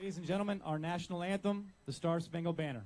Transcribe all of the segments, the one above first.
Ladies and gentlemen, our national anthem, the Star Spangled Banner.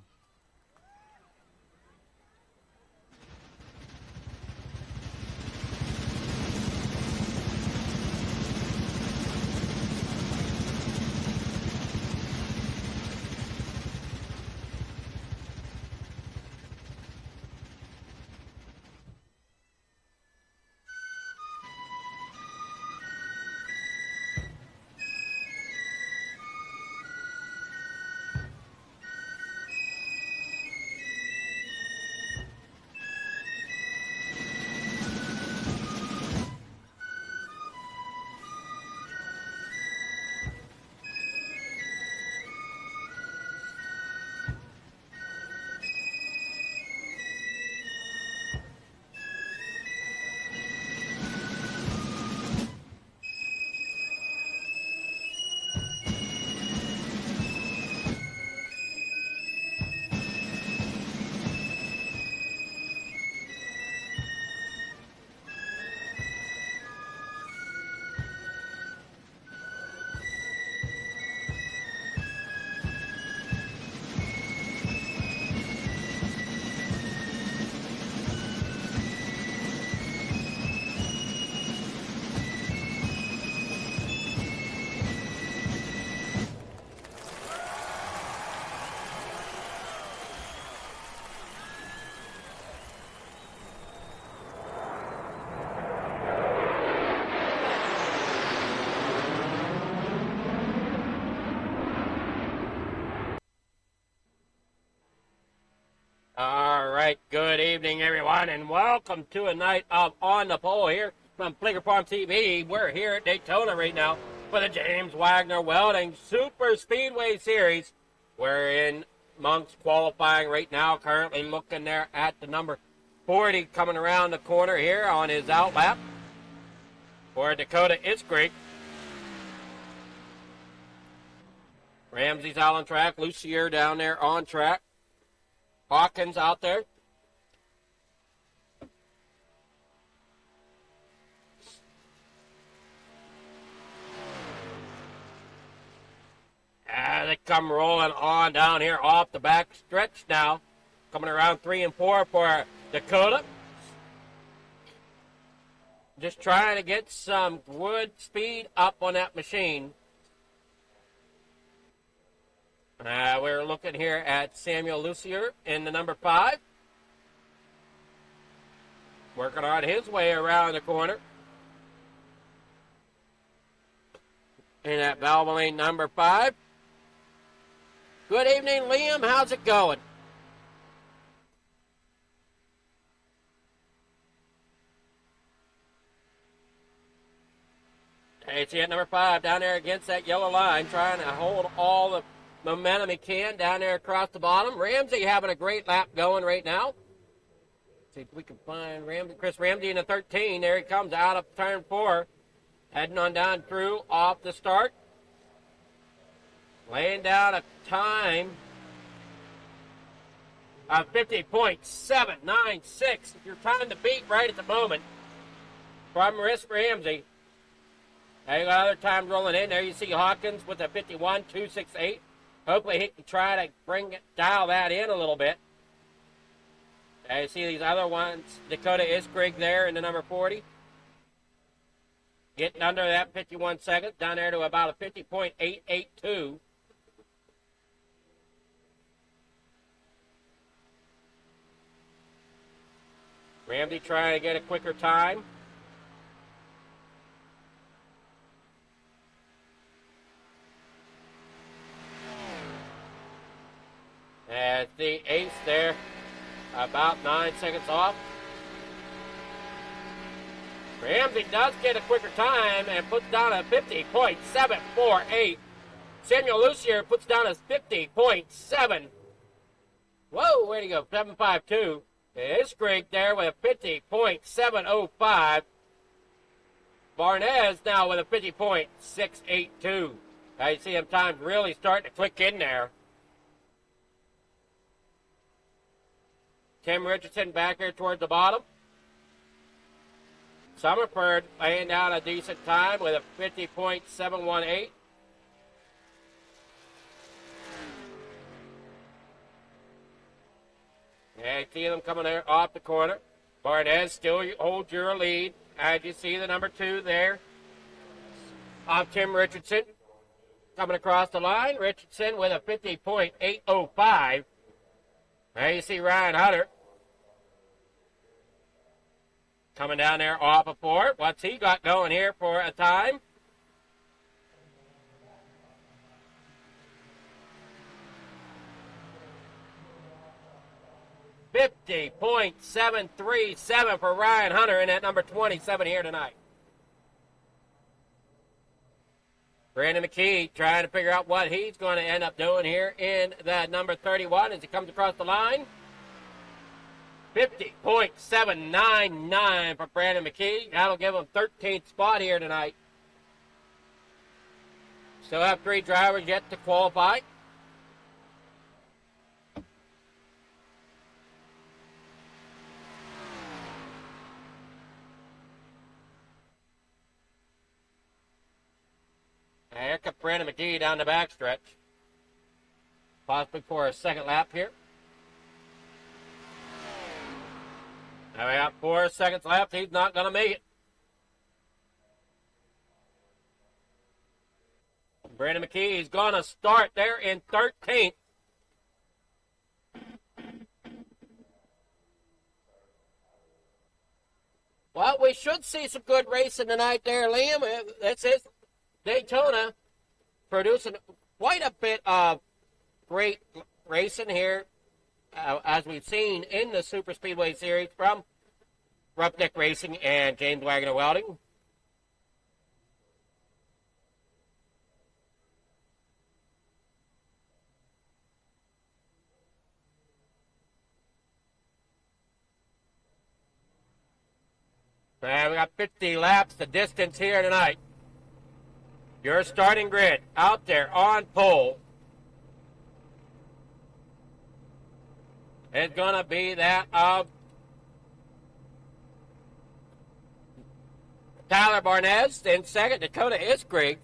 All right, good evening, everyone, and welcome to a night of On the Pole here from Blinker Farm TV. We're here at Daytona right now for the James Wagner Welding Super Speedway Series. We're in Monk's qualifying right now, currently looking there at the number 40 coming around the corner here on his outlap for Dakota Iskrig. Ramsey's out on track, Lucier down there on track. Hawkins out there. As they come rolling on down here off the back stretch now. Coming around 3 and 4 for Dakota. Just trying to get some good speed up on that machine. We're looking here at Samuel Lucier in the number 5. Working on his way around the corner. In that Valvoline number 5. Good evening, Liam. How's it going? Hey, see at number 5 down there against that yellow line, trying to hold all the momentum he can down there across the bottom. Ramsey having a great lap going right now. See if we can find Ramsey. Chris Ramsey in the 13. There he comes out of turn 4. Heading on down through off the start. Laying down a time of 50.796. Your time to beat right at the moment from Chris Ramsey. Now you got other times rolling in. There you see Hawkins with a 51.268. Hopefully he can try to dial that in a little bit. You see these other ones. Dakota Iskrig there in the number 40. Getting under that 51 seconds, down there to about a 50.882. Ramsey trying to get a quicker time. At the ace there, about 9 seconds off. Ramsey does get a quicker time and puts down a 50.748. Samuel Lucier puts down a 50.7. Whoa, where'd he go? 752. Iskrig there with a 50.705. Barnez now with a 50.682. Now you see them times really starting to click in there. Tim Richardson back here towards the bottom. Summerford laying down a decent time with a 50.718. Yeah, see them coming there off the corner. Barnez still holds your lead as you see the number 2 there of Tim Richardson coming across the line. Richardson with a 50.805. There you see Ryan Hunter coming down there off of 4. What's he got going here for a time? .737 for Ryan Hunter in that number 27 here tonight. Brandon McKee trying to figure out what he's going to end up doing here in that number 31 as he comes across the line. 50.799 for Brandon McKee. That'll give him 13th spot here tonight. Still have 3 drivers yet to qualify. Here comes Brandon McGee down the backstretch. Possibly for a second lap here. Now we got 4 seconds left. He's not going to make it. Brandon McKee, he's going to start there in 13th. Well, we should see some good racing tonight there, Liam. This is Daytona producing quite a bit of great racing here, as we've seen in the Super Speedway Series from Roughneck Racing and James Wagner Welding. And we got 50 laps the distance here tonight. Your starting grid out there on pole is going to be that of Tyler Barnez. In second, Dakota Iskrig.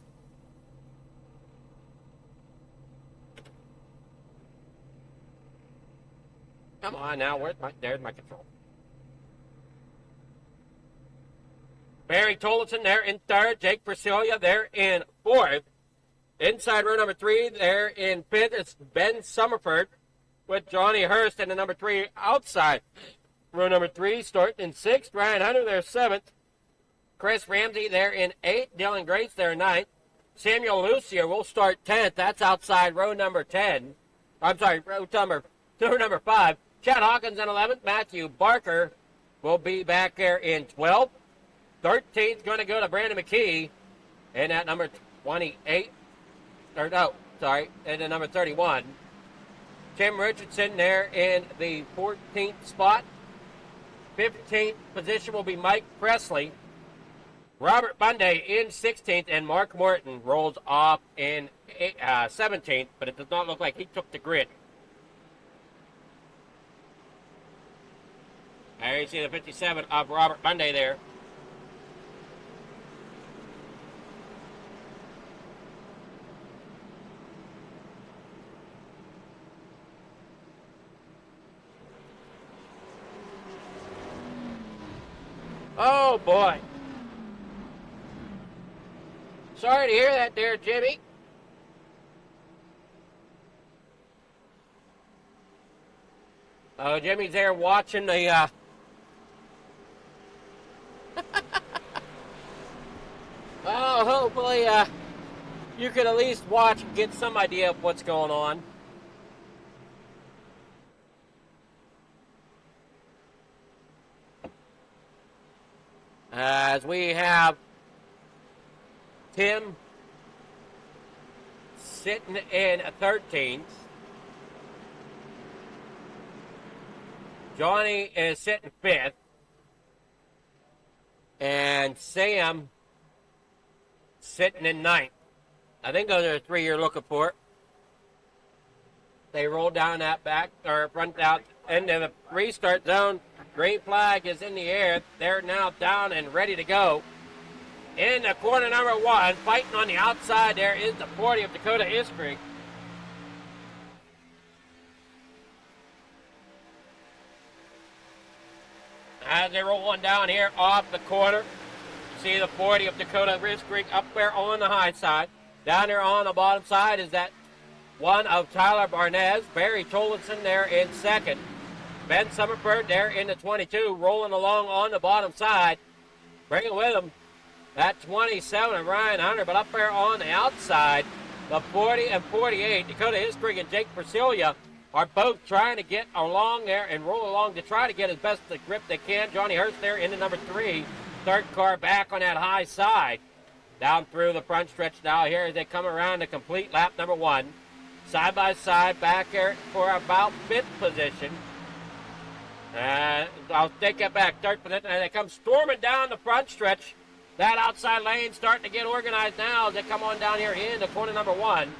Come on now, there's my control. Barry Tollefson there in third. Jake Persilia there in fourth. Inside row number 3 there in fifth, it's Ben Summerford with Johnny Hurst in the number 3 outside row number 3. Starting in sixth, Ryan Hunter there seventh. Chris Ramsey there in eighth. Dylan Grace there in ninth. Samuel Lucier will start 10th. That's outside row number 10. I'm sorry, row number 5. Chad Hawkins in 11th. Matthew Barker will be back there in 12th. 13th going to go to Brandon McKee in that number 28. Or no, sorry, in the number 31. Tim Richardson there in the 14th spot. 15th position will be Mike Presley. Robert Bunday in 16th, and Mark Morton rolls off in 17th, but it does not look like he took the grid. There you see the 57 of Robert Bunday there. Oh, boy. Sorry to hear that there, Jimmy. Oh, Jimmy's there watching the... Well, hopefully you can at least watch and get some idea of what's going on. As we have Tim sitting in 13th. Johnny is sitting 5th. And Sam sitting in 9th. I think those are the 3 you're looking for. They roll down that back, or front out into the restart zone. Green flag is in the air. They're now down and ready to go. In the corner number 1, fighting on the outside there is the 40 of Dakota Iskrig. as they roll one down here off the corner. See the 40 of Dakota Creek up there on the high side. Down there on the bottom side is that one of Tyler Barnez. Barry Tollefson there in second. Ben Summerford there in the 22, rolling along on the bottom side. Bringing with him that 27 of Ryan Hunter, but up there on the outside, the 40 and 48, Dakota History and Jake Persilia are both trying to get along there and roll along to try to get as best the grip they can. Johnny Hurst there in the number 3, third car back on that high side. Down through the front stretch now here as they come around to complete lap number 1. Side by side back there for about 5th position. I'll take it back. Third position, and they come storming down the front stretch. That outside lane starting to get organized now as they come on down here into corner number 1.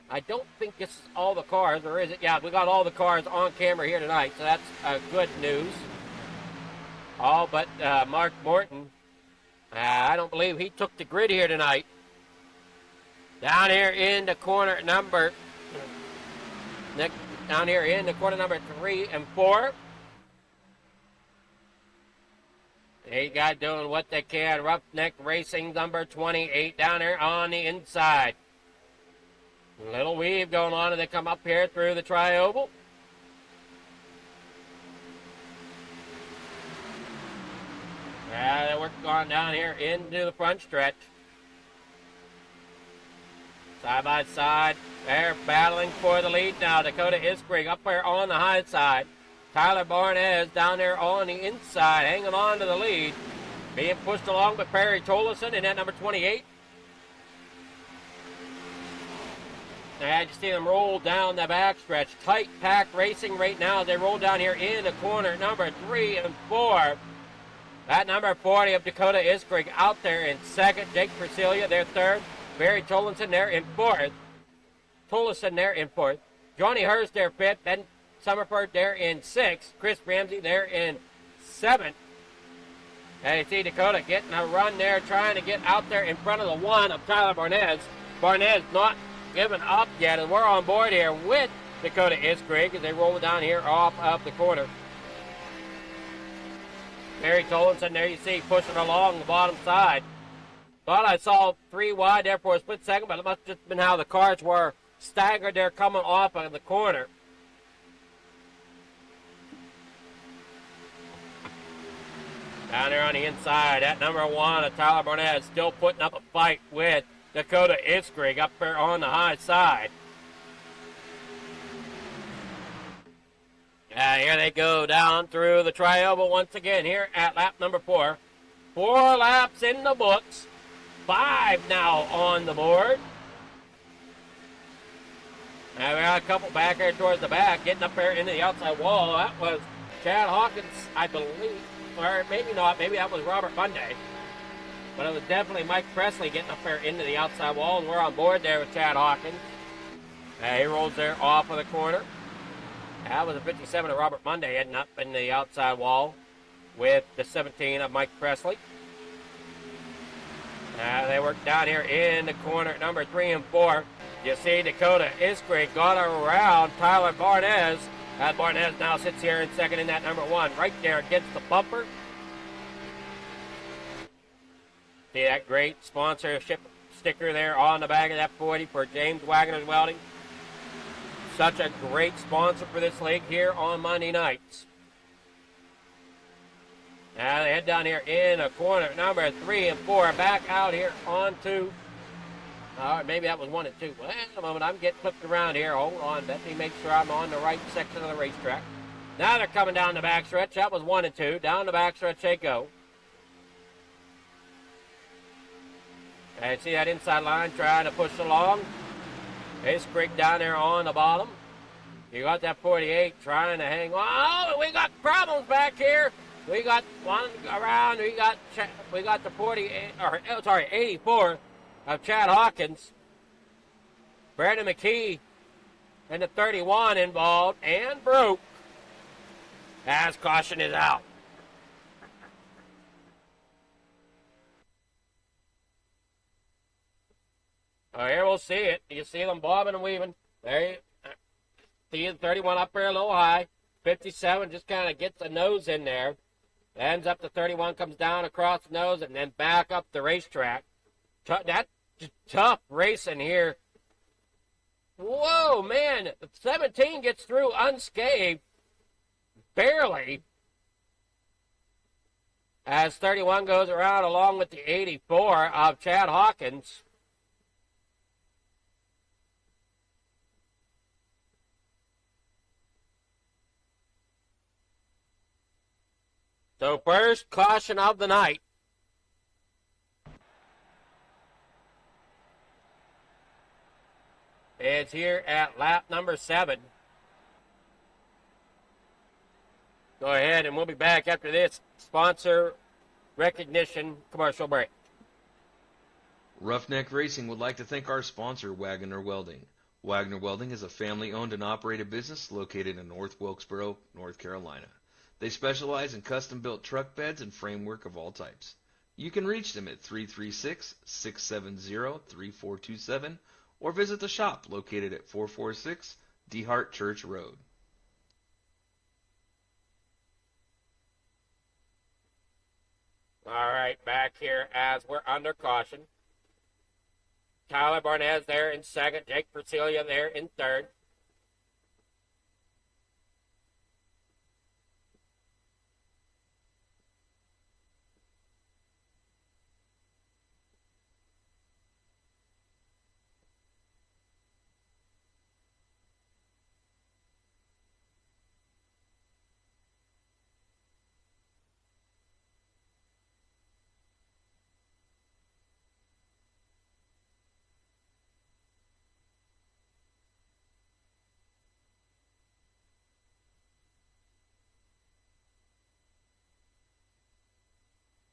I don't think this is all the cars, or is it? Yeah, we got all the cars on camera here tonight, so that's good news. All but Mark Morton. I don't believe he took the grid here tonight. Down here into corner number, down here into corner number 3 and 4. They got doing what they can. Roughneck Racing number 28 down there on the inside. Little weave going on as they come up here through the tri-oval. They work on down here into the front stretch. Side by side. They're battling for the lead now. Dakota Iskrig up there on the high side. Tyler Barnez down there on the inside, hanging on to the lead. Being pushed along by Perry Tollefson in that number 28. And you see them roll down the backstretch. Tight pack racing right now. They roll down here in the corner number 3 and 4. That number 40 of Dakota Iskrig out there in second. Jake Persilia there third. Barry Tollefson there in fourth. Johnny Hurst there fifth. Ben Summerford there in 6th. Chris Ramsey there in 7th. And you see Dakota getting a run there, trying to get out there in front of the 1 of Tyler Barnez. Barnez not giving up yet, and we're on board here with Dakota Iskrig as they roll down here off of the corner. Barry Tollefson there you see pushing along the bottom side. Thought I saw 3 wide there for a split second, but it must have just been how the cars were staggered there coming off of the corner. Down there on the inside, that number 1 of Tyler Barnett still putting up a fight with Dakota Iskrig up there on the high side. Here they go down through the tri-oval once again here at lap number 4. 4 laps in the books. 5 now on the board. Now we got a couple back there towards the back, getting up there into the outside wall. That was Chad Hawkins, I believe. Or maybe not, maybe that was Robert Monday. But it was definitely Mike Presley getting up there into the outside wall, and we're on board there with Chad Hawkins. He rolls there off of the corner. That was a 57 of Robert Monday heading up in the outside wall with the 17 of Mike Presley. They work down here in the corner number 3 and 4. You see Dakota Iskrig got around Tyler Barnez. Barnez now sits here in second in that number 1, right there against the bumper. See that great sponsorship sticker there on the back of that 40 for James Wagner's Welding. Such a great sponsor for this league here on Monday nights. Now they head down here in a corner number 3 and 4, back out here onto. Maybe that was 1 and 2. Well, at the moment, I'm getting flipped around here. Hold on. Let me make sure I'm on the right section of the racetrack. Now they're coming down the backstretch. That was 1 and 2. Down the backstretch they go. And see that inside line trying to push along. Iskrig down there on the bottom. You got that 48 trying to hang on. Oh, we got problems back here. We got one around. We got the 84 of Chad Hawkins. Brandon McKee and the 31 involved and broke as caution is out. Here we'll see it. You see them bobbing and weaving. There you see the 31 up there a little high. 57 just kind of gets a nose in there. Ends up to 31, comes down across the nose, and then back up the racetrack. That's tough racing here. Whoa, man. 17 gets through unscathed. Barely. As 31 goes around along with the 84 of Chad Hawkins. So first caution of the night. It's here at lap number 7. Go ahead, and we'll be back after this sponsor recognition commercial break. Roughneck Racing would like to thank our sponsor, Wagner Welding. Wagner Welding is a family-owned and operated business located in North Wilkesboro, North Carolina. They specialize in custom-built truck beds and framework of all types. You can reach them at 336-670-3427 or visit the shop located at 446 DeHart Church Road. All right, back here as we're under caution. Tyler Barnez there in second. Jake Percilia there in third.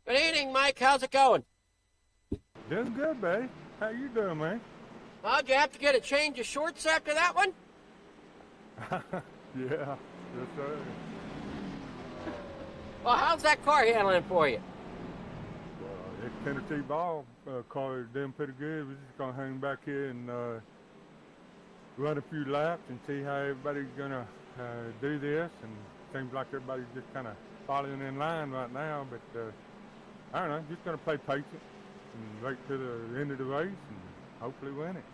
Good evening, Mike. How's it going? Doing good, buddy. How you doing, man? Oh, did you have to get a change of shorts after that one? Yeah, yes, sir. Well, how's that car handling for you? It's Tennessee ball car is doing pretty good. We're just gonna hang back here and run a few laps and see how everybody's gonna do this. And seems like everybody's just kind of following in line right now, but I don't know, just going to play patient and wait to the end of the race and hopefully win it.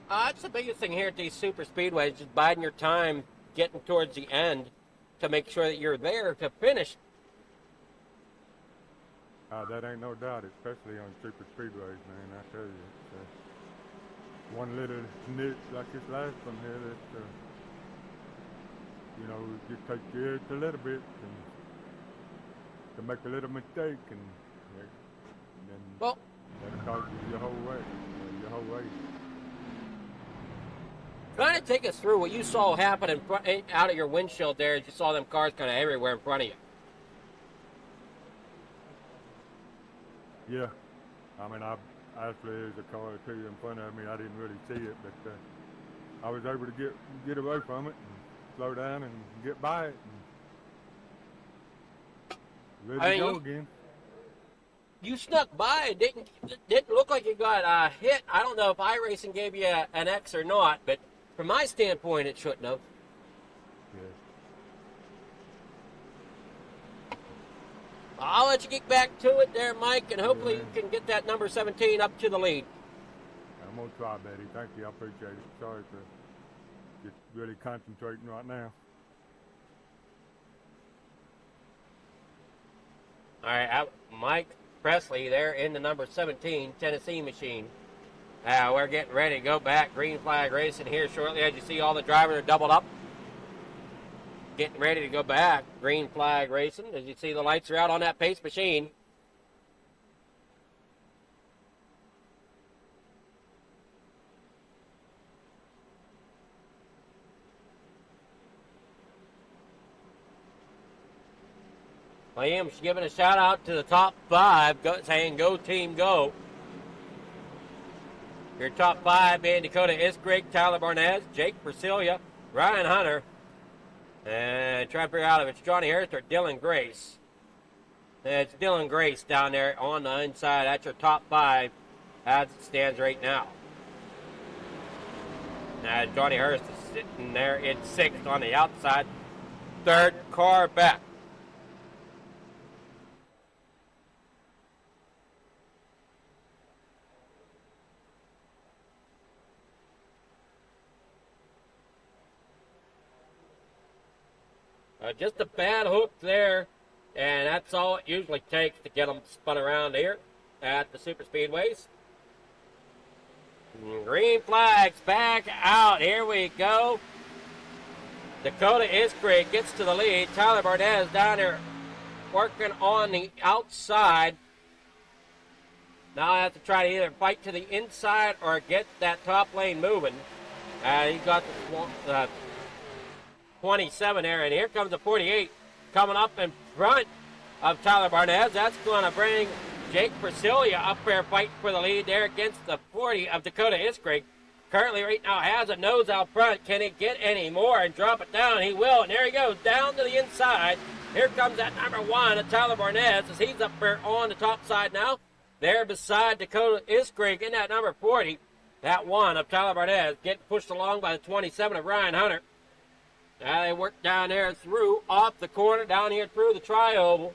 That's the biggest thing here at these super speedways, just biding your time, getting towards the end to make sure that you're there to finish. That ain't no doubt, especially on super speedways, man, I tell you. It's, one little nit like this last one here that, you know, just takes you a little bit and to make a little mistake, and then Well, that'll cost you your whole way, your whole race. kind of take us through what you saw happen in front, out of your windshield there as you saw them cars kind of everywhere in front of you. Yeah, I mean, actually there's a car or two in front of me. I didn't really see it, but I was able to get away from it and slow down and get by it. And ready to go again. You snuck by. It didn't look like you got hit. I don't know if iRacing gave you an X or not, but from my standpoint, it shouldn't have. Yeah. I'll let you get back to it there, Mike, and hopefully you can get that number 17 up to the lead. I'm going to try, Betty. Thank you. I appreciate it. Sorry for just really concentrating right now. All right, Mike Presley there in the number 17 Tennessee machine. We're getting ready to go back. Green flag racing here shortly. As you see, all the drivers are doubled up. Getting ready to go back. Green flag racing. As you see, the lights are out on that pace machine. Williams giving a shout out to the top 5, saying go team go. Your top 5 being Dakota Isgrig, Tyler Barnez, Jake Percilia, Ryan Hunter, and trying to figure out if it's Johnny Harris or Dylan Grace. It's Dylan Grace down there on the inside. That's your top 5 as it stands right now. Now Johnny Harris is sitting there in 6th on the outside. 3rd car back. Just a bad hook there, and that's all it usually takes to get them spun around here at the super speedways. Green flags back out. Here we go. Dakota Iskrig gets to the lead. Tyler Barnett down there working on the outside. Now I have to try to either fight to the inside or get that top lane moving. He got the 27 there, and here comes the 48 coming up in front of Tyler Barnett. That's going to bring Jake Persilia up there fighting for the lead there against the 40 of Dakota Iskrig. Currently right now has a nose out front. Can he get any more and drop it down? He will, and there he goes down to the inside. Here comes that number 1 of Tyler Barnett as he's up there on the top side now. There beside Dakota Iskrig in that number 40. That 1 of Tyler Barnett getting pushed along by the 27 of Ryan Hunter. Now they work down there through, off the corner, down here through the tri-oval.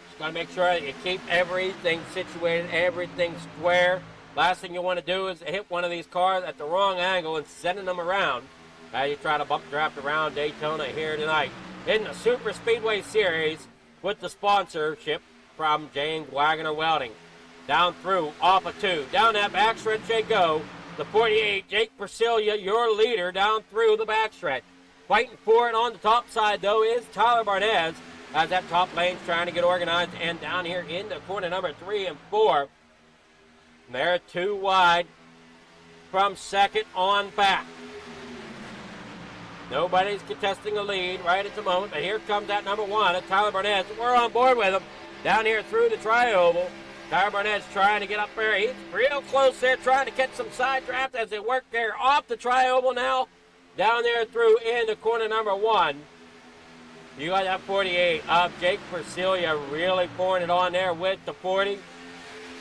Just got to make sure that you keep everything situated, everything square. Last thing you want to do is hit one of these cars at the wrong angle and sending them around. Now you try to bump draft around Daytona here tonight in the Super Speedway Series with the sponsorship from James Wagner Welding. Down through, off of 2. Down that backstretch they go. The 48, Jake Persilia, your leader, down through the backstretch. Fighting for it on the top side, though, is Tyler Barnett, as that top lane's trying to get organized. And down here in the corner number 3 and 4, they're 2 wide from second on back. Nobody's contesting a lead right at the moment, but here comes that number 1, Tyler Barnett. We're on board with him. Down here through the tri-oval. Tyler Barnett's trying to get up there. He's real close there, trying to catch some side draft as they work there off the tri-oval now. Down there through into corner number 1. You got that 48 of Jake Persilia really pouring it on there with the 40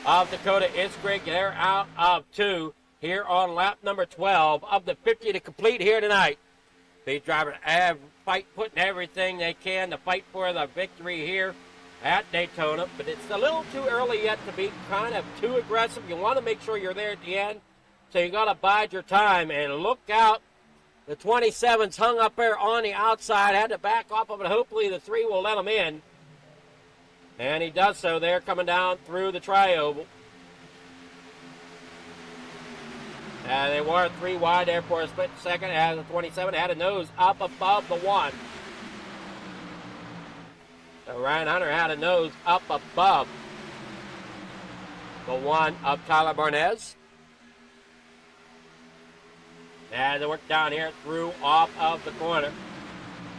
of Dakota Iskrig. They're out of 2 here on lap number 12 of the 50 to complete here tonight. These drivers have putting everything they can to fight for the victory here at Daytona, but it's a little too early yet to be kind of too aggressive. You want to make sure you're there at the end, so you got to bide your time and look out. The 27's hung up there on the outside, had to back off of it. Hopefully the 3 will let him in, and he does so there coming down through the tri-oval. They were 3 wide there for a split second as the 27 had a nose up above the 1. So Ryan Hunter had a nose up above the 1 of Tyler Barnett. As they work down here through off of the corner.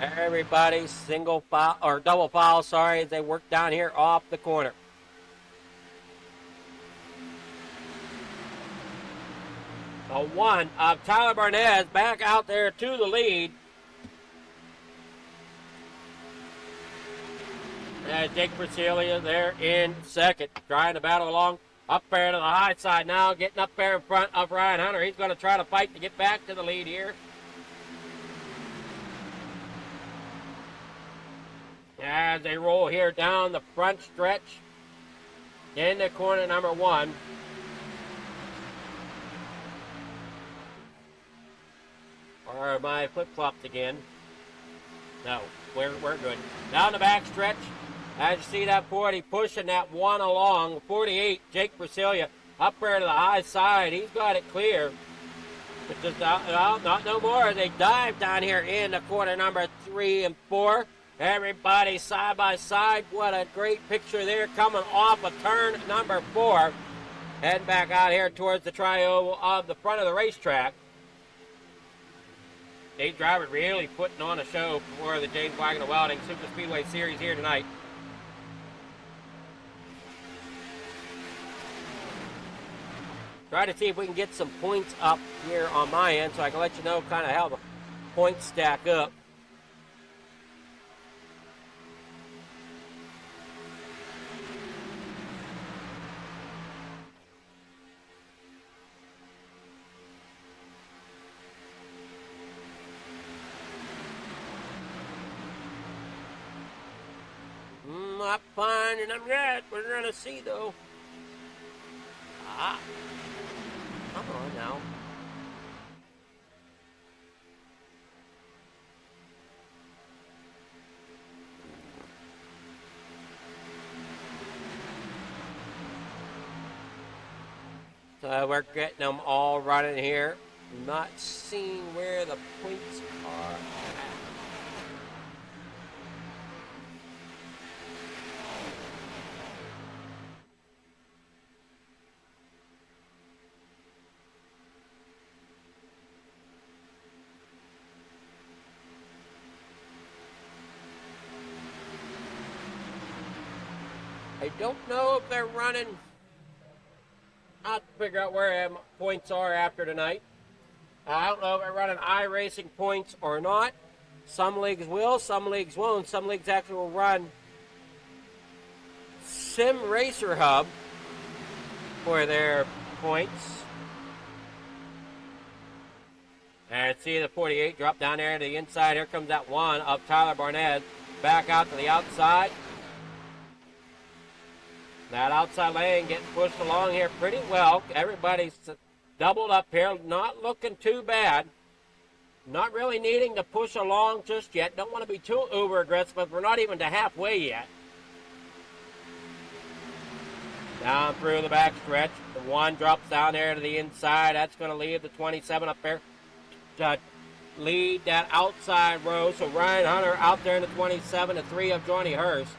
Everybody single file or double file, sorry, as they work down here off the corner. The 1 of Tyler Barnett back out there to the lead. Jake Persilia there in second, trying to battle along up there to the high side now, getting up there in front of Ryan Hunter. He's going to try to fight to get back to the lead here. As they roll here down the front stretch into corner number 1. Or am I flip-flopped again? No, we're good. Down the back stretch. As you see that 40 pushing that 1 along. 48, Jake Persilia up there to the high side. He's got it clear. But just not no more. They dive down here in the corner number 3 and 4. Everybody side by side. What a great picture there coming off of turn number 4. Heading back out here towards the tri-oval of the front of the racetrack. These drivers really putting on a show for the James Wagner Welding Super Speedway Series here tonight. Try to see if we can get some points up here on my end so I can let you know kind of how the points stack up. Not finding them yet. We're going to see, though. Come on now. So we're getting them all running here. Not seeing where the points are at. I don't know if they're running. I'll have to figure out where points are after tonight. I don't know if they're running iRacing points or not. Some leagues will, some leagues won't. Some leagues actually will run Sim Racer Hub for their points. And see the 48 drop down there to the inside. Here comes that one of Tyler Barnett. Back out to the outside. That outside lane getting pushed along here pretty well. Everybody's doubled up here. Not looking too bad. Not really needing to push along just yet. Don't want to be too uber aggressive, but we're not even to halfway yet. Down through the back stretch. The one drops down there to the inside. That's going to leave the 27 up there to lead that outside row. So Ryan Hunter out there in the 27, the 3 of Johnny Hurst.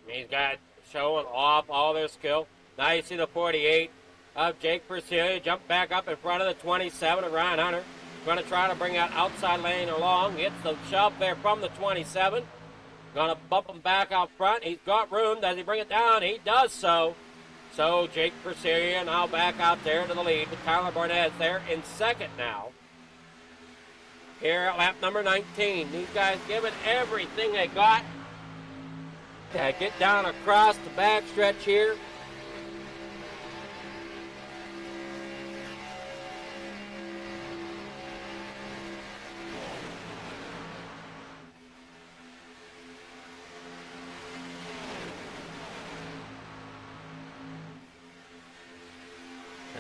These guys showing off all their skill. Now you see the 48 of Jake Persilia jump back up in front of the 27 of Ryan Hunter. Going to try to bring that outside lane along. Gets the shove there from the 27. Going to bump him back out front. He's got room. Does he bring it down? He does so. So Jake Persilia now back out there to the lead. But Tyler Barnett there in second now. Here at lap number 19. These guys giving everything they got. Get down across the back stretch here.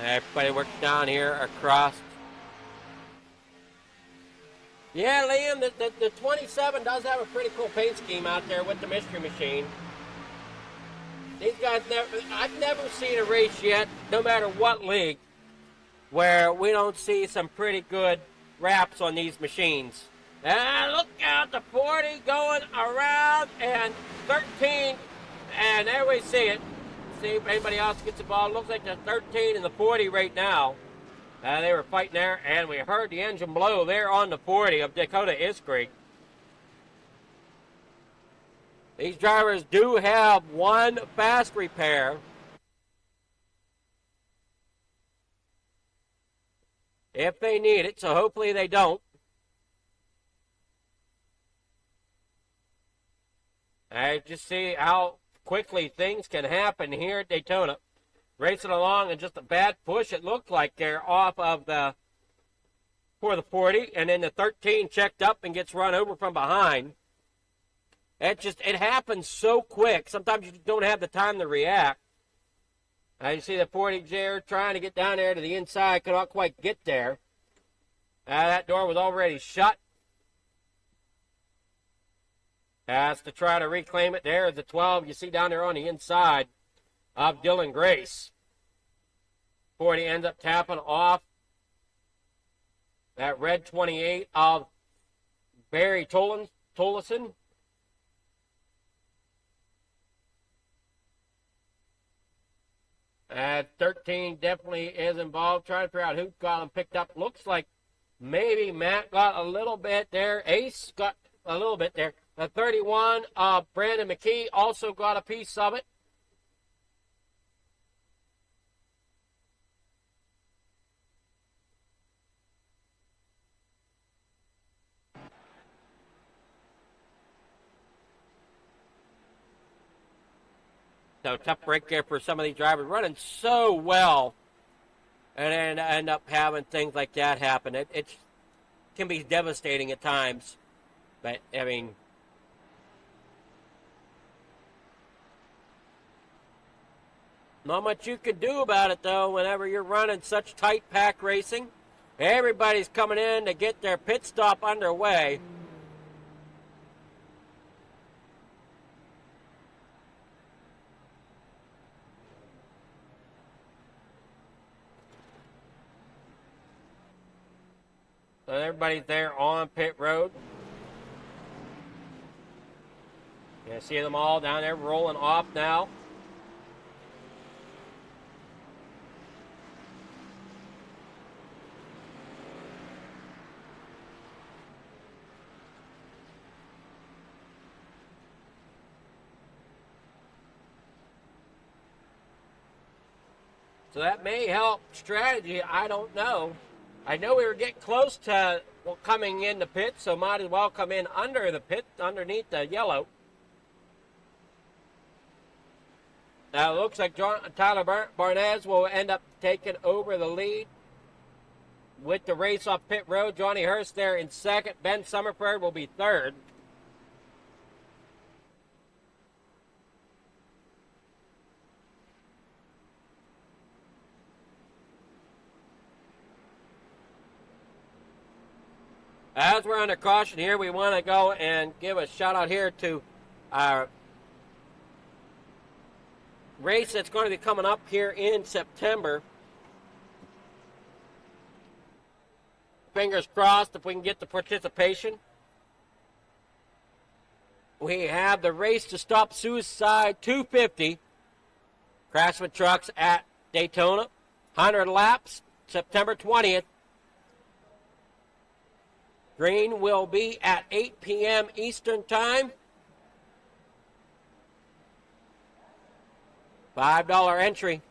Everybody works down here across. Yeah, Liam, the 27 does have a pretty cool paint scheme out there with the Mystery Machine. These guys, I've never seen a race yet, no matter what league, where we don't see some pretty good wraps on these machines. And look out, the 40 going around, and 13, and there we see it. See if anybody else gets involved. Looks like the 13 and the 40 right now. They were fighting there, and we heard the engine blow there on the 40 of Dakota Iskrig. These drivers do have one fast repair. If they need it, so hopefully they don't. I just see how quickly things can happen here at Daytona. Racing along and just a bad push. It looked like they're off of for the 40, and then the 13 checked up and gets run over from behind. It happens so quick. Sometimes you don't have the time to react. You see the 40 there trying to get down there to the inside. Could not quite get there. That door was already shut. Has to try to reclaim it. There is the 12 you see down there on the inside of Dylan Grace. 40 ends up tapping off that red 28 of Barry Tollison. And 13 definitely is involved. Trying to figure out who got him picked up. Looks like maybe Matt got a little bit there. Ace got a little bit there. The 31 of Brandon McKee also got a piece of it. So tough break there for some of these drivers running so well, and then end up having things like that happen. It can be devastating at times, but I mean, not much you can do about it though. Whenever you're running such tight pack racing, everybody's coming in to get their pit stop underway. So everybody's there on pit road. You see them all down there rolling off now. So that may help strategy. I don't know. I know we were getting close to coming in the pit, so might as well come in under the pit, underneath the yellow. Now it looks like Tyler Barnes will end up taking over the lead with the race off pit road. Johnny Hurst there in second. Ben Summerford will be third. As we're under caution here, we want to go and give a shout out here to our race that's going to be coming up here in September. Fingers crossed if we can get the participation. We have the Race to Stop Suicide 250 Craftsman Trucks at Daytona. 100 laps, September 20th. Green will be at 8 p.m. Eastern Time. $5 entry.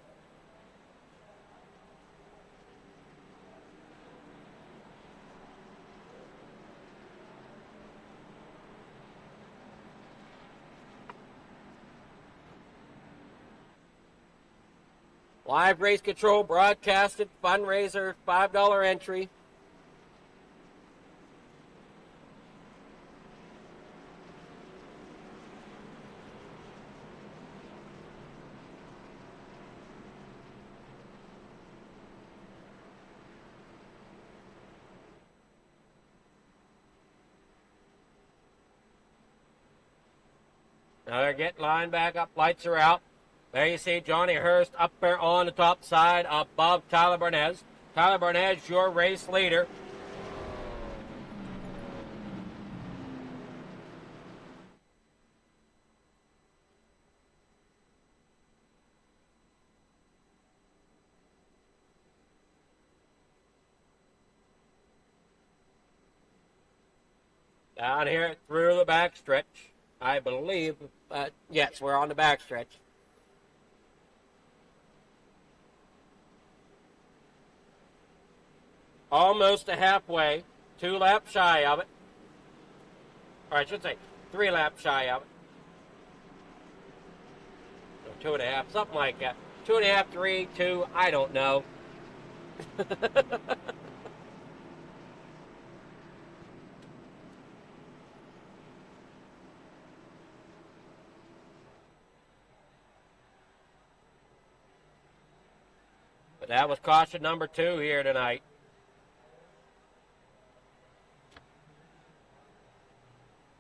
Live race control broadcasted, fundraiser, $5 entry. Now they're getting lined back up. Lights are out. There you see Johnny Hurst up there on the top side above Tyler Barnes. Tyler Barnes, your race leader. Down here through the backstretch, I believe. Yes, we're on the backstretch. Almost a halfway, 2 laps shy of it. Or I should say 3 laps shy of it. Or 2.5, something like that. 2.5, 3, 2, I don't know. But that was caution number 2 here tonight.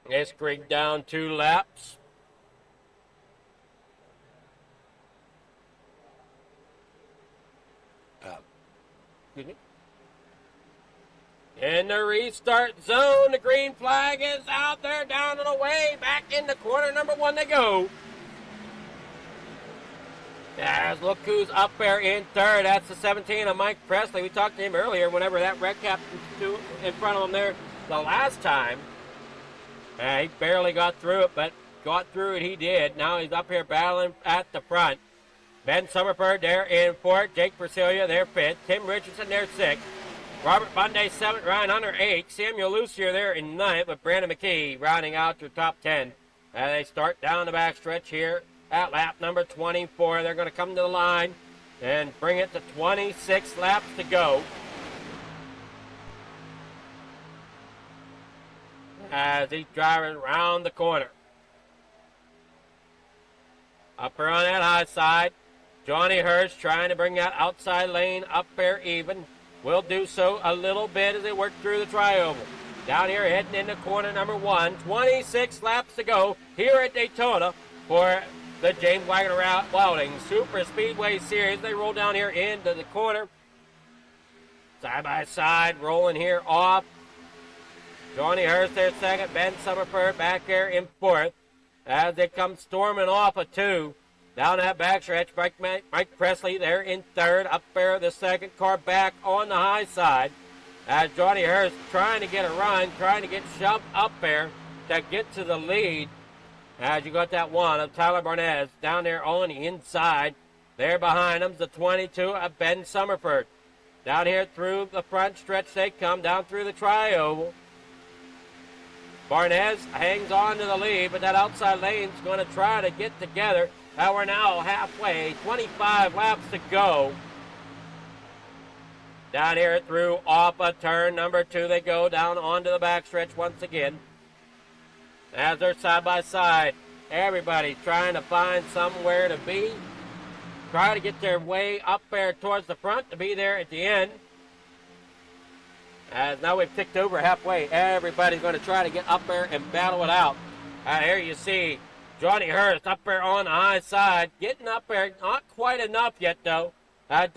It's Creek down 2 laps. In the restart zone, the green flag is out there, down and away. Back in the corner, number 1 they go. There's, look who's up there in third. That's the 17 of Mike Presley. We talked to him earlier whenever that red cap in front of him there the last time. He barely got through it, but got through it he did. Now he's up here battling at the front. Ben Summerford there in fourth. Jake Persilia there fifth. Tim Richardson there sixth. Robert Bunday seventh. Ryan Hunter eighth. Samuel Lucier there in ninth, with Brandon McKee rounding out your top 10. As they start down the backstretch here at lap number 24. They're going to come to the line and bring it to 26 laps to go. As he's driving around the corner. Up there on that high side, Johnny Hurst trying to bring that outside lane up there even. Will do so a little bit as they work through the tri-oval. Down here heading into corner number 1. 26 laps to go here at Daytona for the James Wagner Welding Super Speedway Series. They roll down here into the corner. Side by side, rolling here off. Johnny Hurst there second. Ben Summerford back there in fourth. As they come storming off a 2. Down that backstretch, Mike Presley there in third. Up there, the second car back on the high side. As Johnny Hurst trying to get a run, trying to get shoved up there to get to the lead. As you got that one of Tyler Barnes down there on the inside. There behind him's the 22 of Ben Summerford. Down here through the front stretch they come, down through the tri-oval. Barnes hangs on to the lead, but that outside lane's going to try to get together. And we're now halfway, 25 laps to go. Down here through off of turn number 2, they go down onto the backstretch once again. As they're side by side, everybody trying to find somewhere to be. Try to get their way up there towards the front to be there at the end. As now we've ticked over halfway, everybody's going to try to get up there and battle it out. Here you see Johnny Hurst up there on the high side, getting up there, not quite enough yet though. And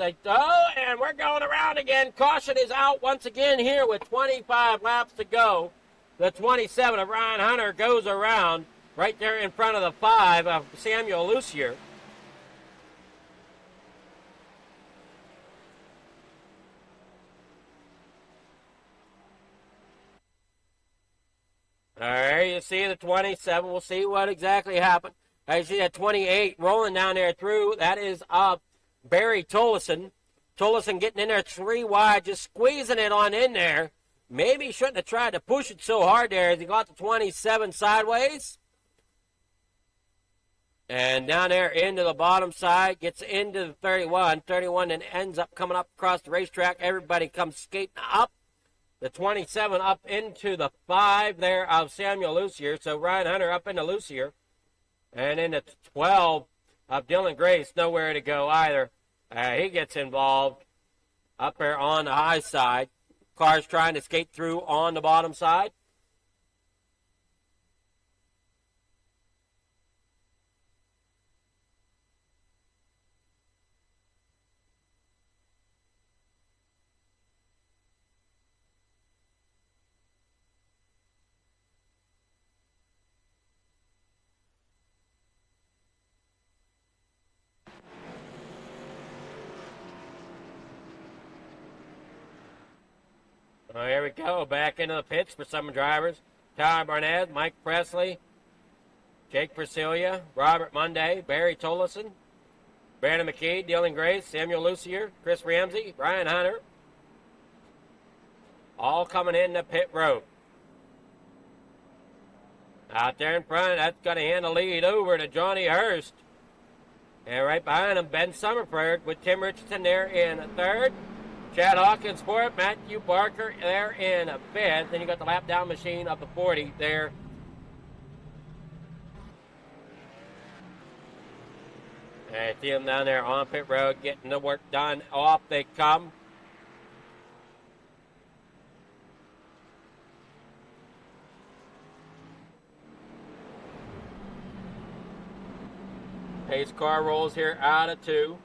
we're going around again. Caution is out once again here with 25 laps to go. The 27 of Ryan Hunter goes around right there in front of the 5 of Samuel Lucier. There you see the 27. We'll see what exactly happened. I see that 28 rolling down there through. That is Barry Tollison. Tollison getting in there 3 wide, just squeezing it on in there. Maybe he shouldn't have tried to push it so hard there as he got the 27 sideways. And down there into the bottom side, gets into the 31. 31 and ends up coming up across the racetrack. Everybody comes skating up. The 27 up into the 5 there of Samuel Lucier. So Ryan Hunter up into Lucier. And in the 12 of Dylan Grace, nowhere to go either. He gets involved up there on the high side. Cars trying to skate through on the bottom side. Well, here we go. Back into the pits for some drivers. Tyler Barnett, Mike Presley, Jake Persilia, Robert Monday, Barry Tollison, Brandon McKee, Dylan Grace, Samuel Lucier, Chris Ramsey, Ryan Hunter. All coming in the pit road. Out there in front, that's going to hand the lead over to Johnny Hurst. And right behind him, Ben Summerford with Tim Richardson there in third. Chad Hawkins fourth, Matthew Barker there in fifth. Then you got the lap down machine of the 40 there. And see them down there on pit road getting the work done. Off they come. Pace car rolls here out of 2.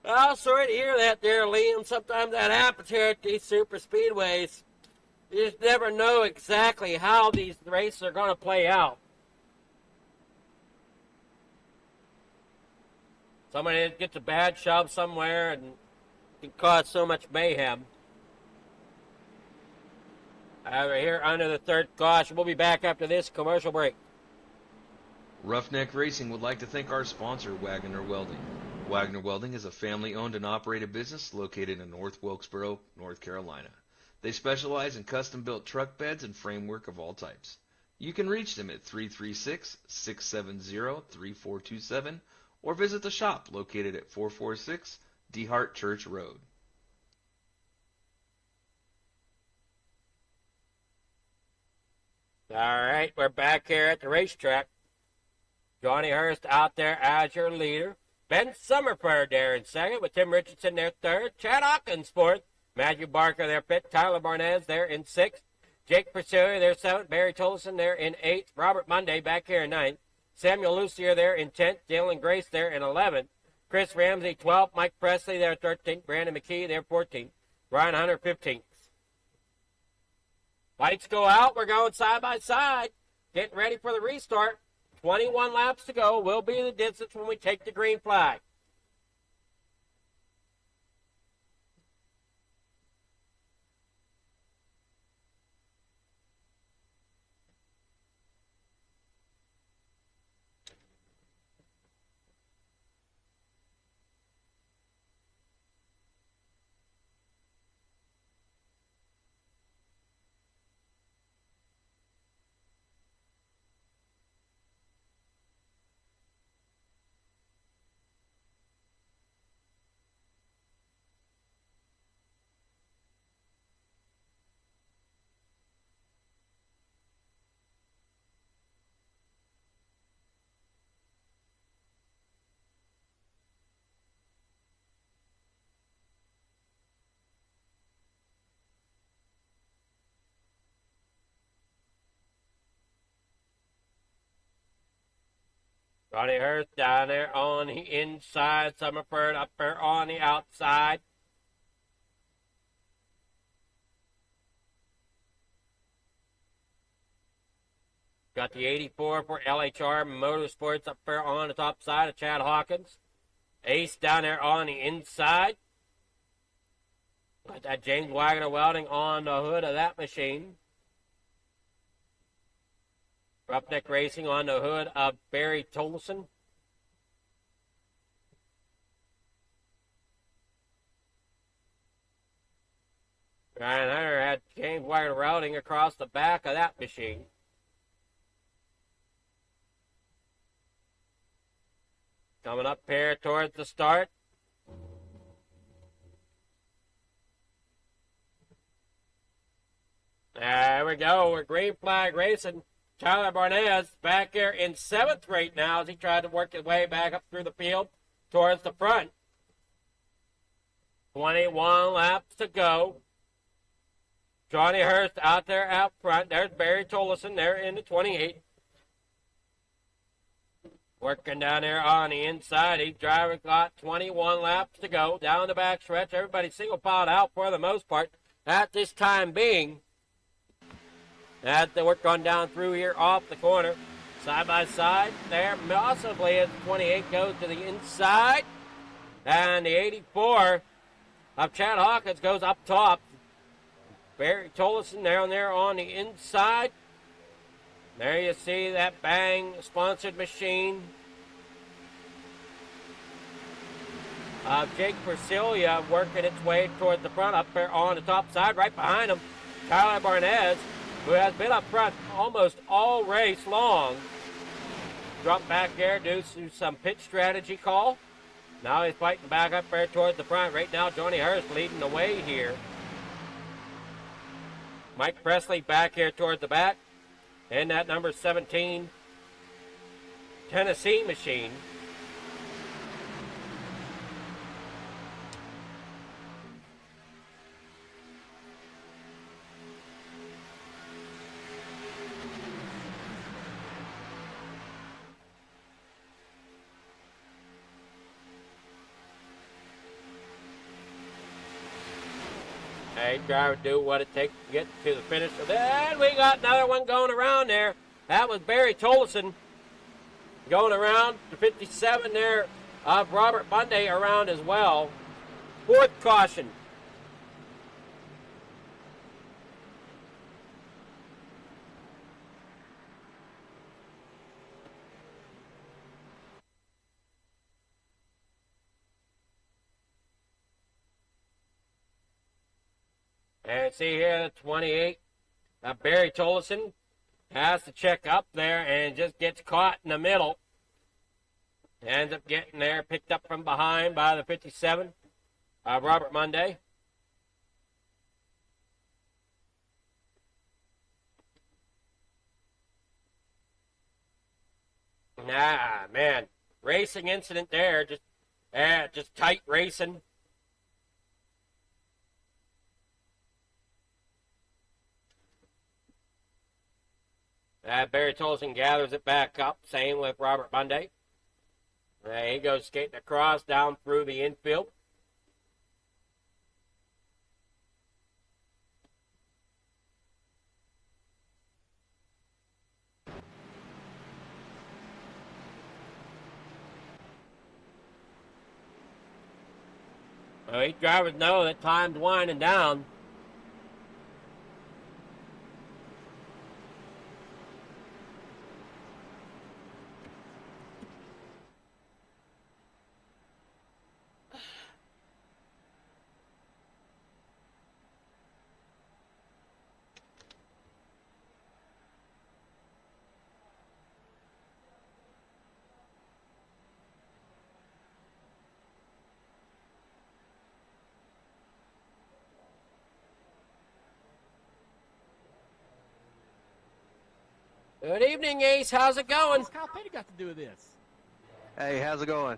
Oh, sorry to hear that there, Liam. Sometimes that happens here at these super speedways. You just never know exactly how these races are going to play out. Somebody gets a bad shove somewhere and can cause so much mayhem. Over here under the third caution. We'll be back after this commercial break. Roughneck Racing would like to thank our sponsor, Wagner Welding. Wagner Welding is a family-owned and operated business located in North Wilkesboro, North Carolina. They specialize in custom-built truck beds and framework of all types. You can reach them at 336-670-3427 or visit the shop located at 446 DeHart Church Road. All right, we're back here at the racetrack. Johnny Hurst out there as your leader. Ben Summerford there in second with Tim Richardson there third. Chad Hawkins fourth. Matthew Barker there fifth. Tyler Barnez there in sixth. Jake Persilia there seventh. Barry Tolleson there in eighth. Robert Monday back here in ninth. Samuel Lucier there in 10th. Dylan Grace there in 11th. Chris Ramsey 12th. Mike Presley there 13th. Brandon McKee there 14th. Ryan Hunter 15th. Lights go out. We're going side by side. Getting ready for the restart. 21 laps to go. Will be the distance when we take the green flag. Johnny Hurst down there on the inside. Summerford up there on the outside. Got the 84 for LHR Motorsports up there on the top side of Chad Hawkins. Ace down there on the inside. Got that James Wagner Welding on the hood of that machine. Roughneck Racing on the hood of Barry Tolleson. Ryan Hunter had James Wagner Welding across the back of that machine. Coming up here towards the start. There we go. We're green flag racing. Tyler Barnez back here in 7th right now as he tried to work his way back up through the field towards the front. 21 laps to go. Johnny Hurst out there out front. There's Barry Tolleson there in the 28. Working down there on the inside. Each driver got 21 laps to go. Down the back stretch. Everybody single filed out for the most part at this time being. As they work on down through here off the corner. Side by side there. Possibly as the 28 goes to the inside. And the 84 of Chad Hawkins goes up top. Barry Tolleson down there on the inside. There you see that Bang sponsored machine of Jake Persilia working its way toward the front up there on the top side. Right behind him, Tyler Barnez, who has been up front almost all race long. Dropped back there due to some pit strategy call. Now he's fighting back up there towards the front. Right now, Johnny Hurst leading the way here. Mike Presley back here towards the back. And that number 17 Tennessee machine. Hey, driver, do what it takes to get to the finish. Then we got another one going around there. That was Barry Tolleson going around. The 57 there of Robert Monday around as well. 4th caution. And see here, the 28, Barry Tolleson has to check up there and just gets caught in the middle. Ends up getting there, picked up from behind by the 57, Robert Monday. Man, racing incident there, just tight racing. Barry Tolleson gathers it back up, same with Robert Monday. He goes skating across down through the infield. Well, these drivers know that time's winding down. Good evening, Ace. How's it going? What's Kyle Petty got to do with this? Hey, how's it going?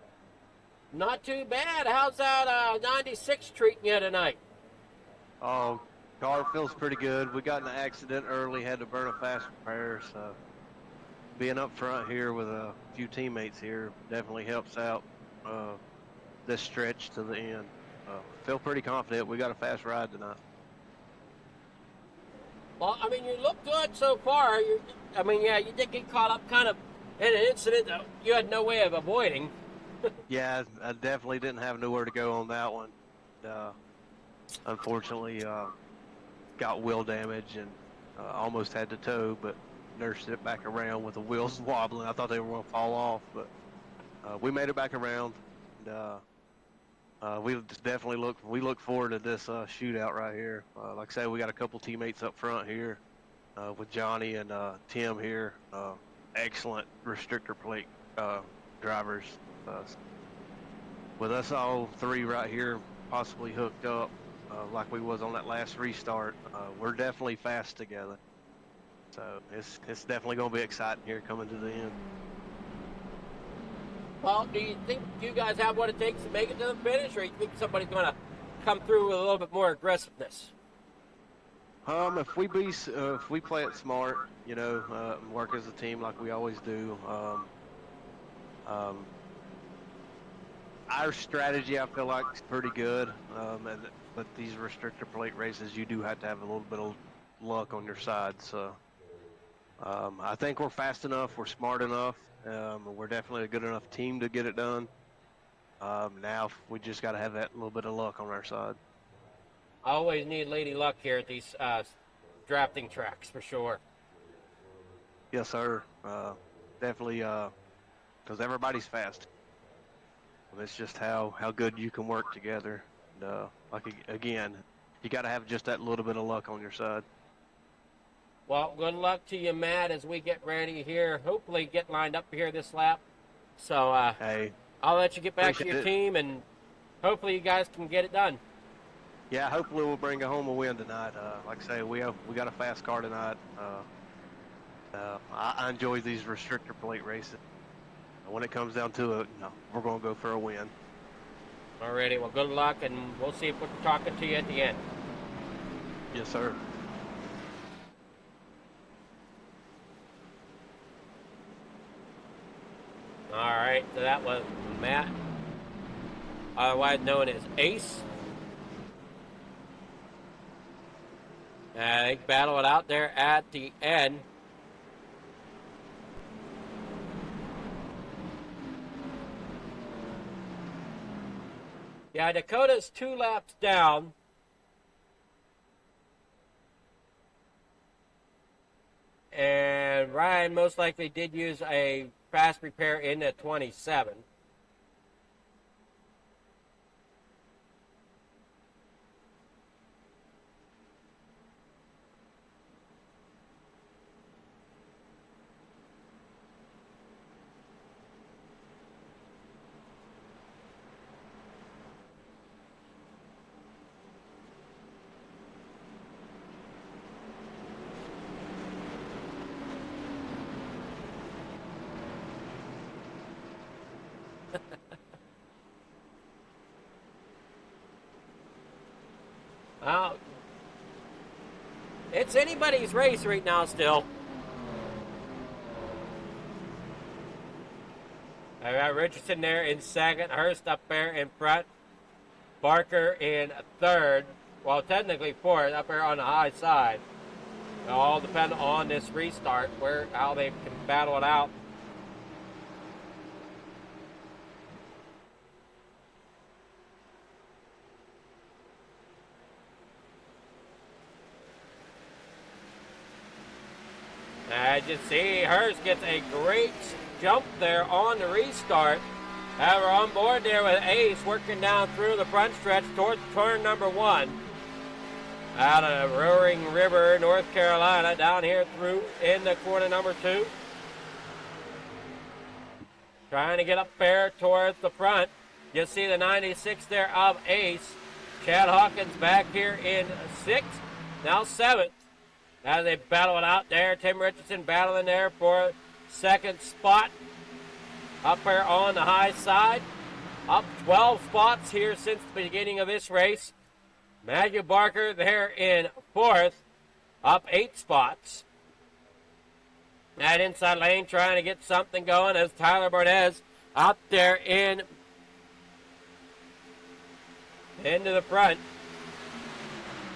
Not too bad. How's that 96 treating you tonight? Oh, car feels pretty good. We got in an accident early, had to burn a fast repair, so being up front here with a few teammates here definitely helps out this stretch to the end. Feel pretty confident. We got a fast ride tonight. Well, I mean, you look good so far. You did get caught up kind of in an incident that you had no way of avoiding. Yeah, I definitely didn't have nowhere to go on that one. Unfortunately, got wheel damage and almost had to tow, but nursed it back around with the wheels wobbling. I thought they were going to fall off, but we made it back around. And, we definitely look forward to this shootout right here. Like I said, we got a couple teammates up front here with Johnny and Tim here. Excellent restrictor plate drivers. With us all three right here possibly hooked up like we was on that last restart, we're definitely fast together. So it's definitely going to be exciting here coming to the end. Well, do you think you guys have what it takes to make it to the finish, or you think somebody's going to come through with a little bit more aggressiveness? If we play it smart, work as a team like we always do. Our strategy, I feel like, is pretty good. But these restrictor plate races, you do have to have a little bit of luck on your side. So I think we're fast enough, we're smart enough, we're definitely a good enough team to get it done. Now we just got to have that little bit of luck on our side. I always need Lady Luck here at these drafting tracks, for sure. Yes, sir. Definitely, because everybody's fast. It's just how good you can work together. Again, you got to have just that little bit of luck on your side. Well, good luck to you, Matt, as we get ready here. Hopefully get lined up here this lap. So Hey, I'll let you get back to appreciate your it. team, and hopefully you guys can get it done. Yeah, hopefully we'll bring home a win tonight. Like I say, we got a fast car tonight. I enjoy these restrictor plate races. When it comes down to it, we're going to go for a win. Alrighty, well, good luck, and we'll see if we're talking to you at the end. Yes, sir. All right, so that was Matt, otherwise known as Ace. They battle it out there at the end. Yeah, Dakota's 2 laps down. And Ryan most likely did use a fast repair in the 27. It's anybody's race right now still. I got Richardson there in second, Hurst up there in front, Barker in third, well, technically fourth, up there on the high side. It'll all depend on this restart, how they can battle it out. As you see, Hurst gets a great jump there on the restart. We're on board there with Ace working down through the front stretch towards turn number 1. Out of Roaring River, North Carolina, down here through in the corner number 2. Trying to get up there towards the front. You see the 96 there of Ace. Chad Hawkins back here in 6th, now 7th. As they battle it out there, Tim Richardson battling there for 2nd spot. Up there on the high side. Up 12 spots here since the beginning of this race. Matthew Barker there in 4th. Up 8 spots. That inside lane trying to get something going as Tyler Barnez out there into the front.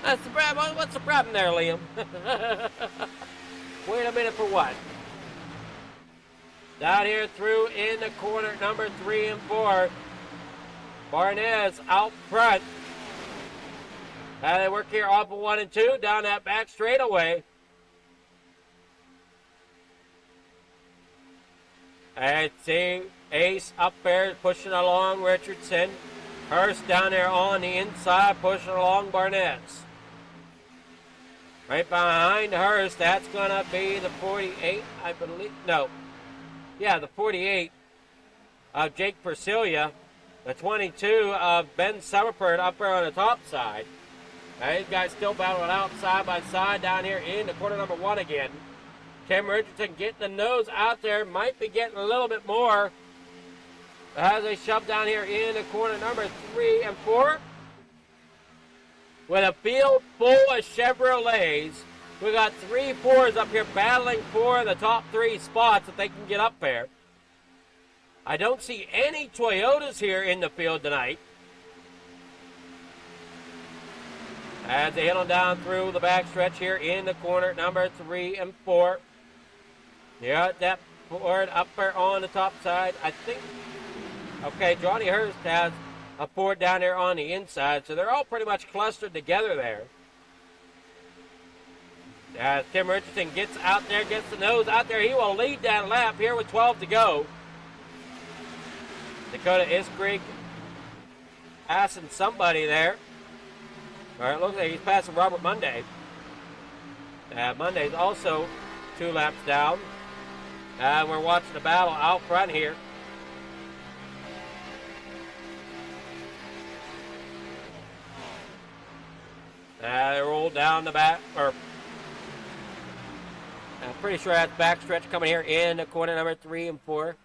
That's the problem. What's the problem there, Liam? Wait a minute for what? Down here through in the corner number 3 and 4. Barnez out front. They work here off of 1 and 2 down that back straightaway. And see Ace up there pushing along Richardson. Hurst down there on the inside pushing along Barnez. Right behind Hurst, that's going to be the 48, I believe. No. Yeah, the 48 of Jake Persilia. The 22 of Ben Summerford up there on the top side. These guys still battling out side by side down here in the corner number 1 again. Tim Richardson getting the nose out there. Might be getting a little bit more as they shove down here in the corner number 3 and 4. With a field full of Chevrolets, we got 3 Fords up here battling for the top 3 spots if they can get up there. I don't see any Toyotas here in the field tonight. As they hit on down through the backstretch here in the corner number 3 and 4. Yeah, that Ford up there on the top side, I think. Okay, Johnny Hurst has a Ford down there on the inside, so they're all pretty much clustered together there. As Tim Richardson gets out there, gets the nose out there, he will lead that lap here with 12 to go. Dakota Iskrig passing somebody there. All right, looks like he's passing Robert Monday. Monday's also 2 laps down. And we're watching the battle out front here. They roll down the back, or I'm pretty sure that's backstretch coming here in the corner number 3 and 4.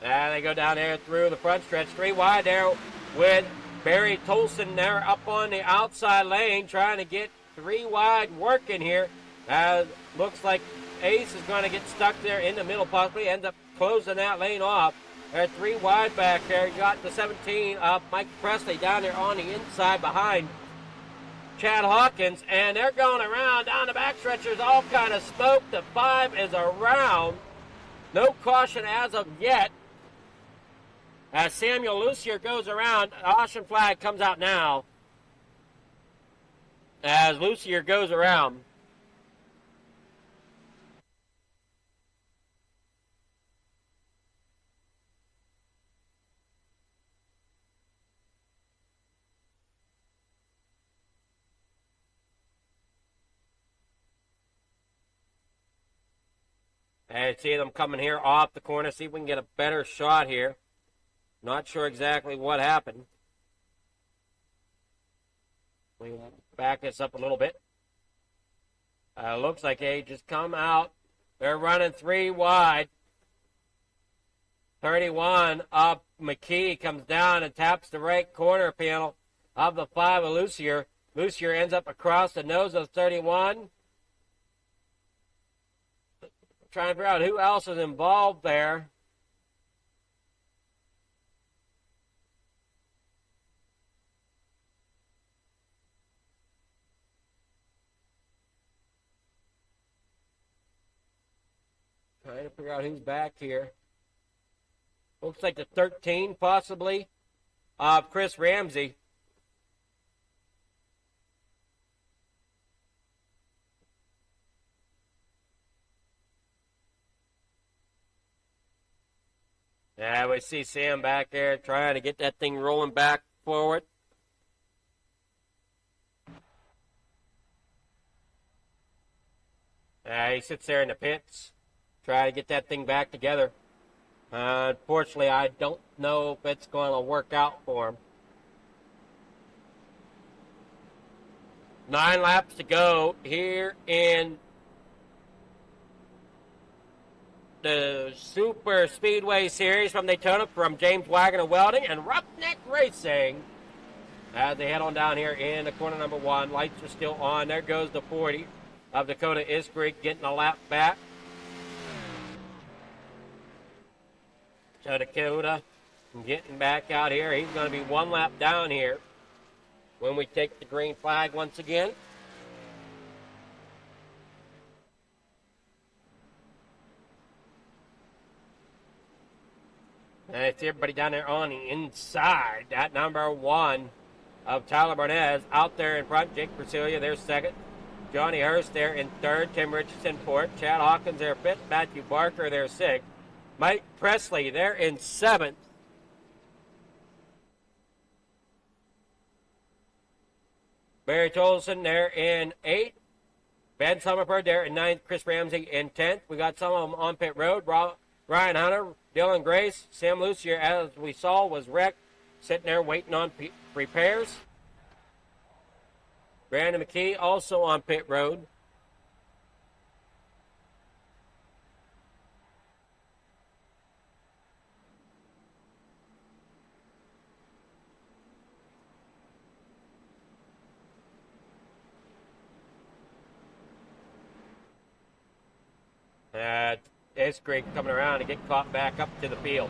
And they go down there through the front stretch, 3 wide there with Barry Tolson there up on the outside lane trying to get 3 wide working here. Looks like Ace is going to get stuck there in the middle, possibly ends up closing that lane off. There's 3 wide back there. You got the 17 of Mike Presley down there on the inside behind Chad Hawkins, and they're going around down the backstretch. There's all kind of smoke. The 5 is around. No caution as of yet. As Samuel Lucier goes around, the caution flag comes out now. As Lucier goes around. And see them coming here off the corner. See if we can get a better shot here. Not sure exactly what happened. We will back this up a little bit. Looks like they just come out. They're running 3 wide. 31 up. McKee comes down and taps the right corner panel of the 5 of Lucier. Lucier ends up across the nose of 31. Trying to figure out who else is involved there. Trying to figure out who's back here. Looks like the 13, possibly, of Chris Ramsey. Yeah, we see Sam back there trying to get that thing rolling back forward. He sits there in the pits, trying to get that thing back together. Unfortunately, I don't know if it's going to work out for him. 9 laps to go here in the Super Speedway Series from Daytona from James Wagner Welding and Roughneck Racing. As they head on down here in the corner number 1, lights are still on. There goes the 40 of Dakota Iskrig getting a lap back. So Dakota getting back out here. He's going to be 1 lap down here when we take the green flag once again. And I see everybody down there on the inside. That number 1 of Tyler Barnez out there in front. Jake Persilia there second. Johnny Hurst there in third. Tim Richardson fourth. Chad Hawkins there fifth. Matthew Barker there sixth. Mike Presley there in 7th. Barry Tolson there in 8th. Ben Summerford there in 9th. Chris Ramsey in 10th. We got some of them on pit road. Ryan Hunter, Dylan Grace, Sam Lucier, as we saw, was wrecked. Sitting there waiting on repairs. Brandon McKee also on pit road. Iskrig coming around to get caught back up to the field.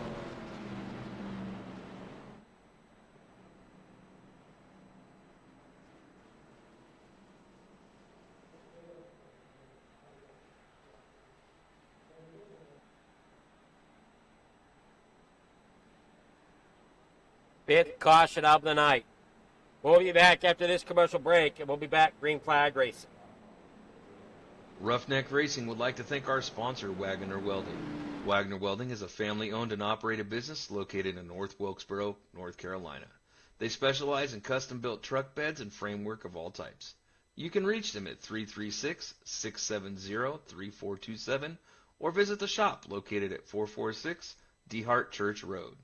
Fifth caution of the night. We'll be back after this commercial break, and we'll be back Green Flag Racing. Roughneck Racing would like to thank our sponsor, Wagner Welding. Wagner Welding is a family-owned and operated business located in North Wilkesboro, North Carolina. They specialize in custom-built truck beds and framework of all types. You can reach them at 336-670-3427 or visit the shop located at 446 DeHart Church Road.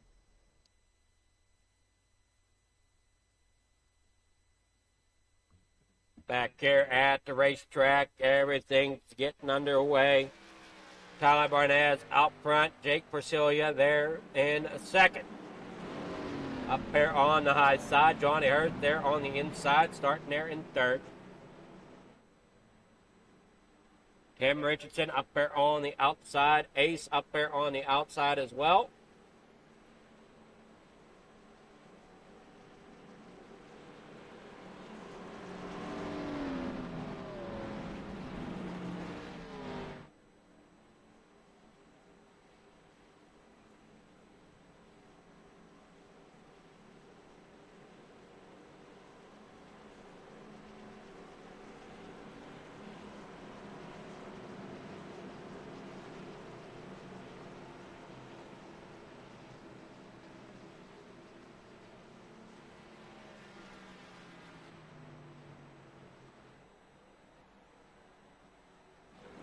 Back here at the racetrack, everything's getting underway. Tyler Barnez out front, Jake Persilia there in second. Up there on the high side, Johnny Hurst there on the inside, starting there in third. Tim Richardson up there on the outside, Ace up there on the outside as well.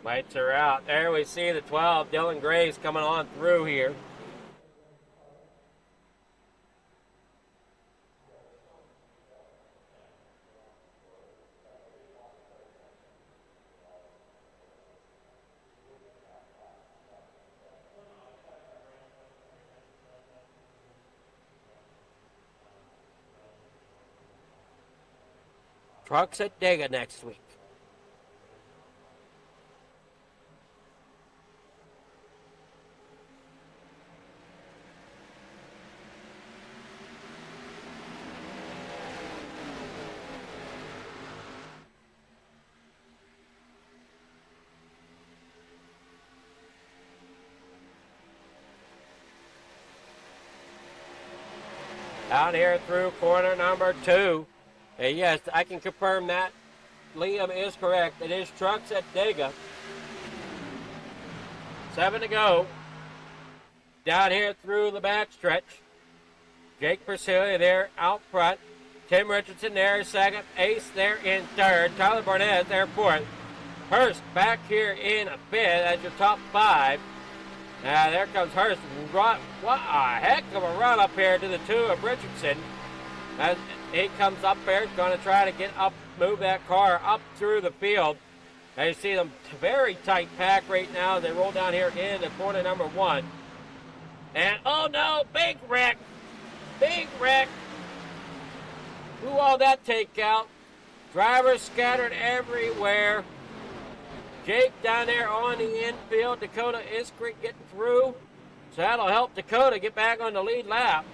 Lights are out. There we see the 12, Dylan Graves coming on through here. Trucks at Dega next week. Out here through corner number 2. And yes, I can confirm that. Liam is correct. It is trucks at Dega. 7 to go. Down here through the backstretch. Jake Persilia there out front. Tim Richardson there second. Ace there in third. Tyler Barnett there fourth. Hurst back here in fifth as your top 5. Now there comes Hurst. What a heck of a run up here to the 2 of Richardson. As he comes up there, going to try to get up, move that car up through the field. Now you see them very tight pack right now. They roll down here into corner number 1. And oh no, big wreck. Big wreck. Who all that take out? Drivers scattered everywhere. Jake down there on the infield. Dakota Iskrick getting through. So that'll help Dakota get back on the lead lap.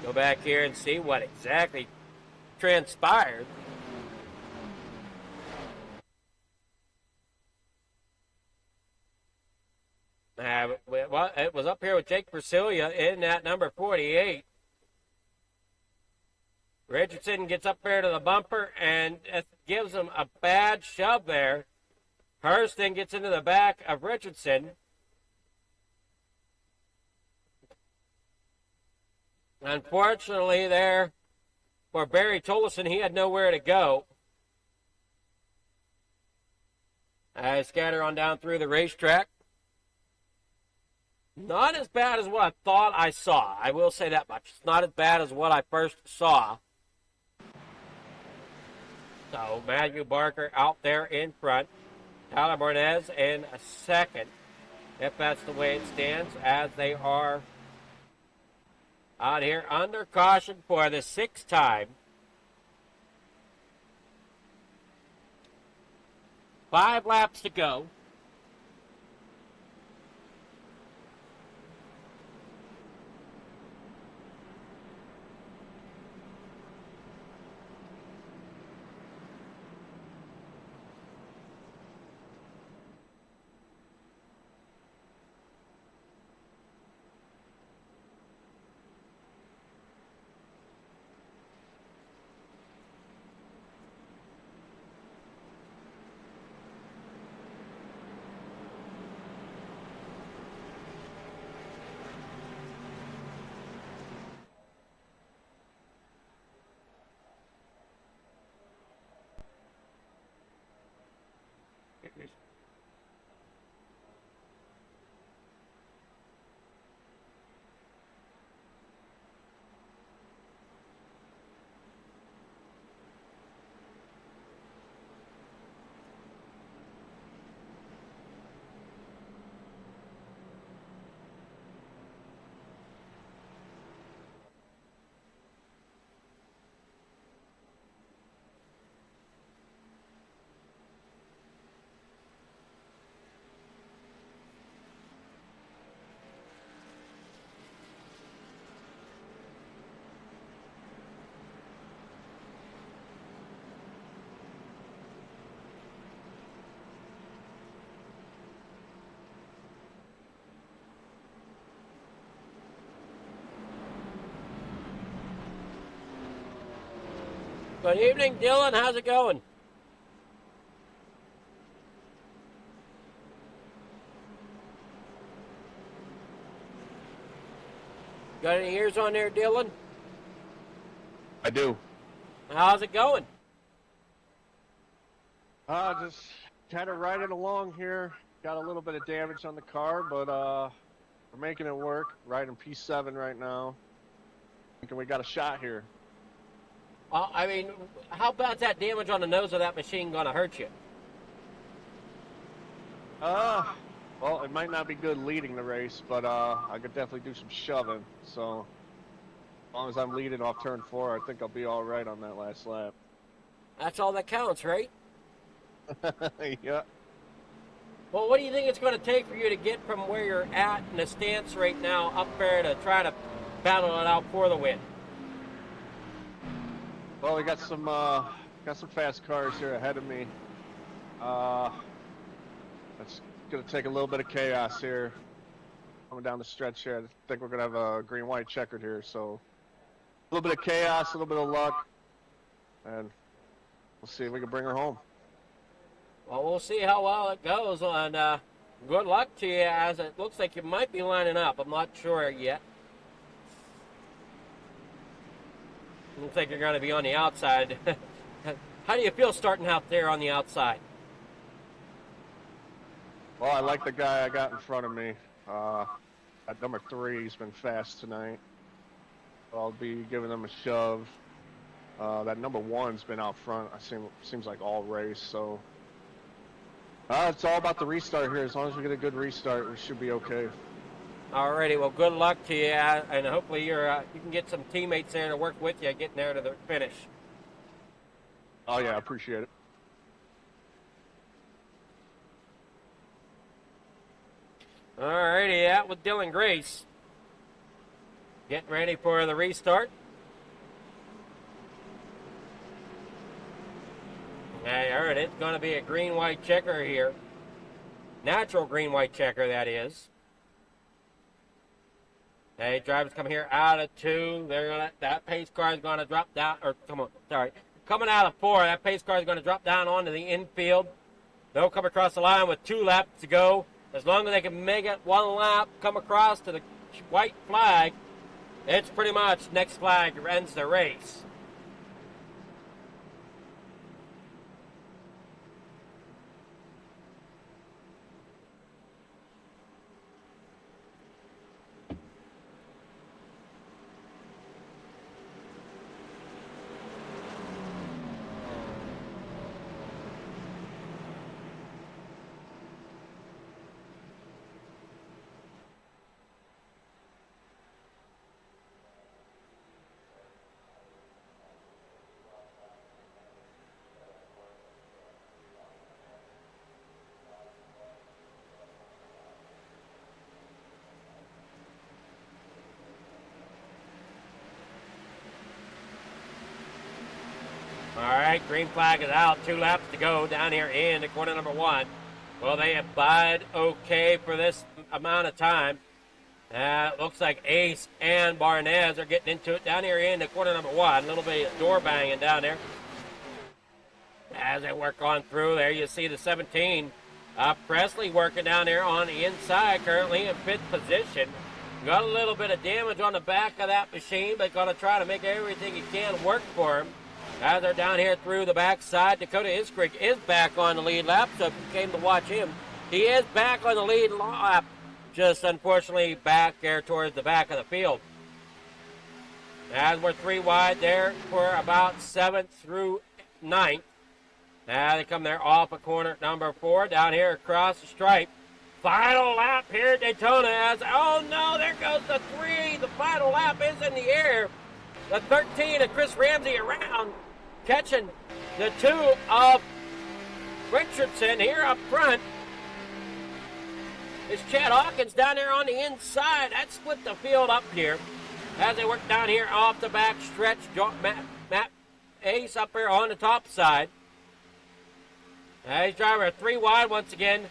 Go back here and see what exactly transpired. Well, it was up here with Jake Persilia in that number 48. Richardson gets up there to the bumper and gives him a bad shove there. Hurst then gets into the back of Richardson. Unfortunately there for Barry Tolleson, he had nowhere to go. I scatter on down through the racetrack. Not as bad as what I thought I saw. I will say that much. It's not as bad as what I first saw. So Matthew Barker out there in front. Tyler Barnez in a second. If that's the way it stands, as they are out here under caution for the 6th time. 5 laps to go. Good evening, Dylan. How's it going? Got any ears on there, Dylan? I do. How's it going? Just kind of riding along here. Got a little bit of damage on the car, but we're making it work. Riding P7 right now. Thinking we got a shot here. Well, I mean, how about that damage on the nose of that machine going to hurt you? Well, it might not be good leading the race, but I could definitely do some shoving. So as long as I'm leading off turn 4, I think I'll be all right on that last lap. That's all that counts, right? Yeah. Well, what do you think it's going to take for you to get from where you're at in the stance right now up there to try to battle it out for the win? Well, we got some fast cars here ahead of me. It's going to take a little bit of chaos here. Coming down the stretch here, I think we're going to have a green-white checkered here. So a little bit of chaos, a little bit of luck, and we'll see if we can bring her home. Well, we'll see how well it goes, and good luck to you, as it looks like you might be lining up. I'm not sure yet. Looks like you're going to be on the outside. How do you feel starting out there on the outside? Well, I like the guy I got in front of me. At number 3, he's been fast tonight. I'll be giving them a shove. That number 1's been out front. Seems like all race. So it's all about the restart here. As long as we get a good restart, we should be okay. Alrighty, well, good luck to you, and hopefully you can get some teammates there to work with you getting there to the finish. Oh yeah, I appreciate it. Alrighty, out with Dylan Grace. Getting ready for the restart. I heard it's going to be a green-white checker here. Natural green-white checker, that is. Hey, drivers come here out of 2. That pace car is going to drop down, coming out of 4, that pace car is going to drop down onto the infield. They'll come across the line with 2 laps to go. As long as they can make it 1 lap, come across to the white flag, it's pretty much next flag ends the race. All right, green flag is out. 2 laps to go down here in the corner number 1. Well, they abide okay for this amount of time. Looks like Ace and Barnez are getting into it down here in the corner number 1. A little bit of door banging down there. As they work on through there, you see the 17. Presley working down there on the inside, currently in 5th position. Got a little bit of damage on the back of that machine, but going to try to make everything he can work for him. As they're down here through the backside, Dakota Iskrig is back on the lead lap, so if you came to watch him, he is back on the lead lap, just unfortunately back there towards the back of the field. As we're 3 wide there for about 7th through 9th. Now they come there off of corner number 4, down here across the stripe. Final lap here at Daytona as, oh no, there goes the 3. The final lap is in the air. The 13 of Chris Ramsey around, catching the 2 of Richardson here up front. It's Chad Hawkins down there on the inside. That split the field up here as they work down here off the back stretch. Matt Ace up here on the top side. He's driving a 3 wide once again.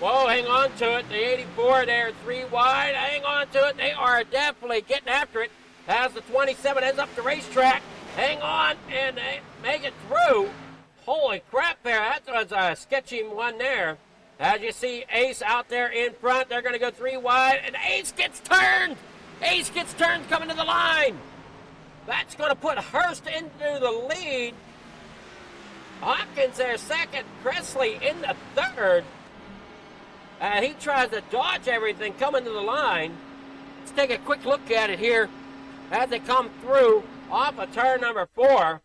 Whoa, hang on to it. The 84 there, 3 wide. Hang on to it. They are definitely getting after it. As the 27 ends up the racetrack. Hang on, and they make it through. Holy crap there. That was a sketchy one there. As you see Ace out there in front, they're going to go 3 wide, and Ace gets turned. Ace gets turned coming to the line. That's going to put Hurst into the lead. Hawkins there second, Presley in the third. And he tries to dodge everything coming to the line. Let's take a quick look at it here as they come through off of turn number 4.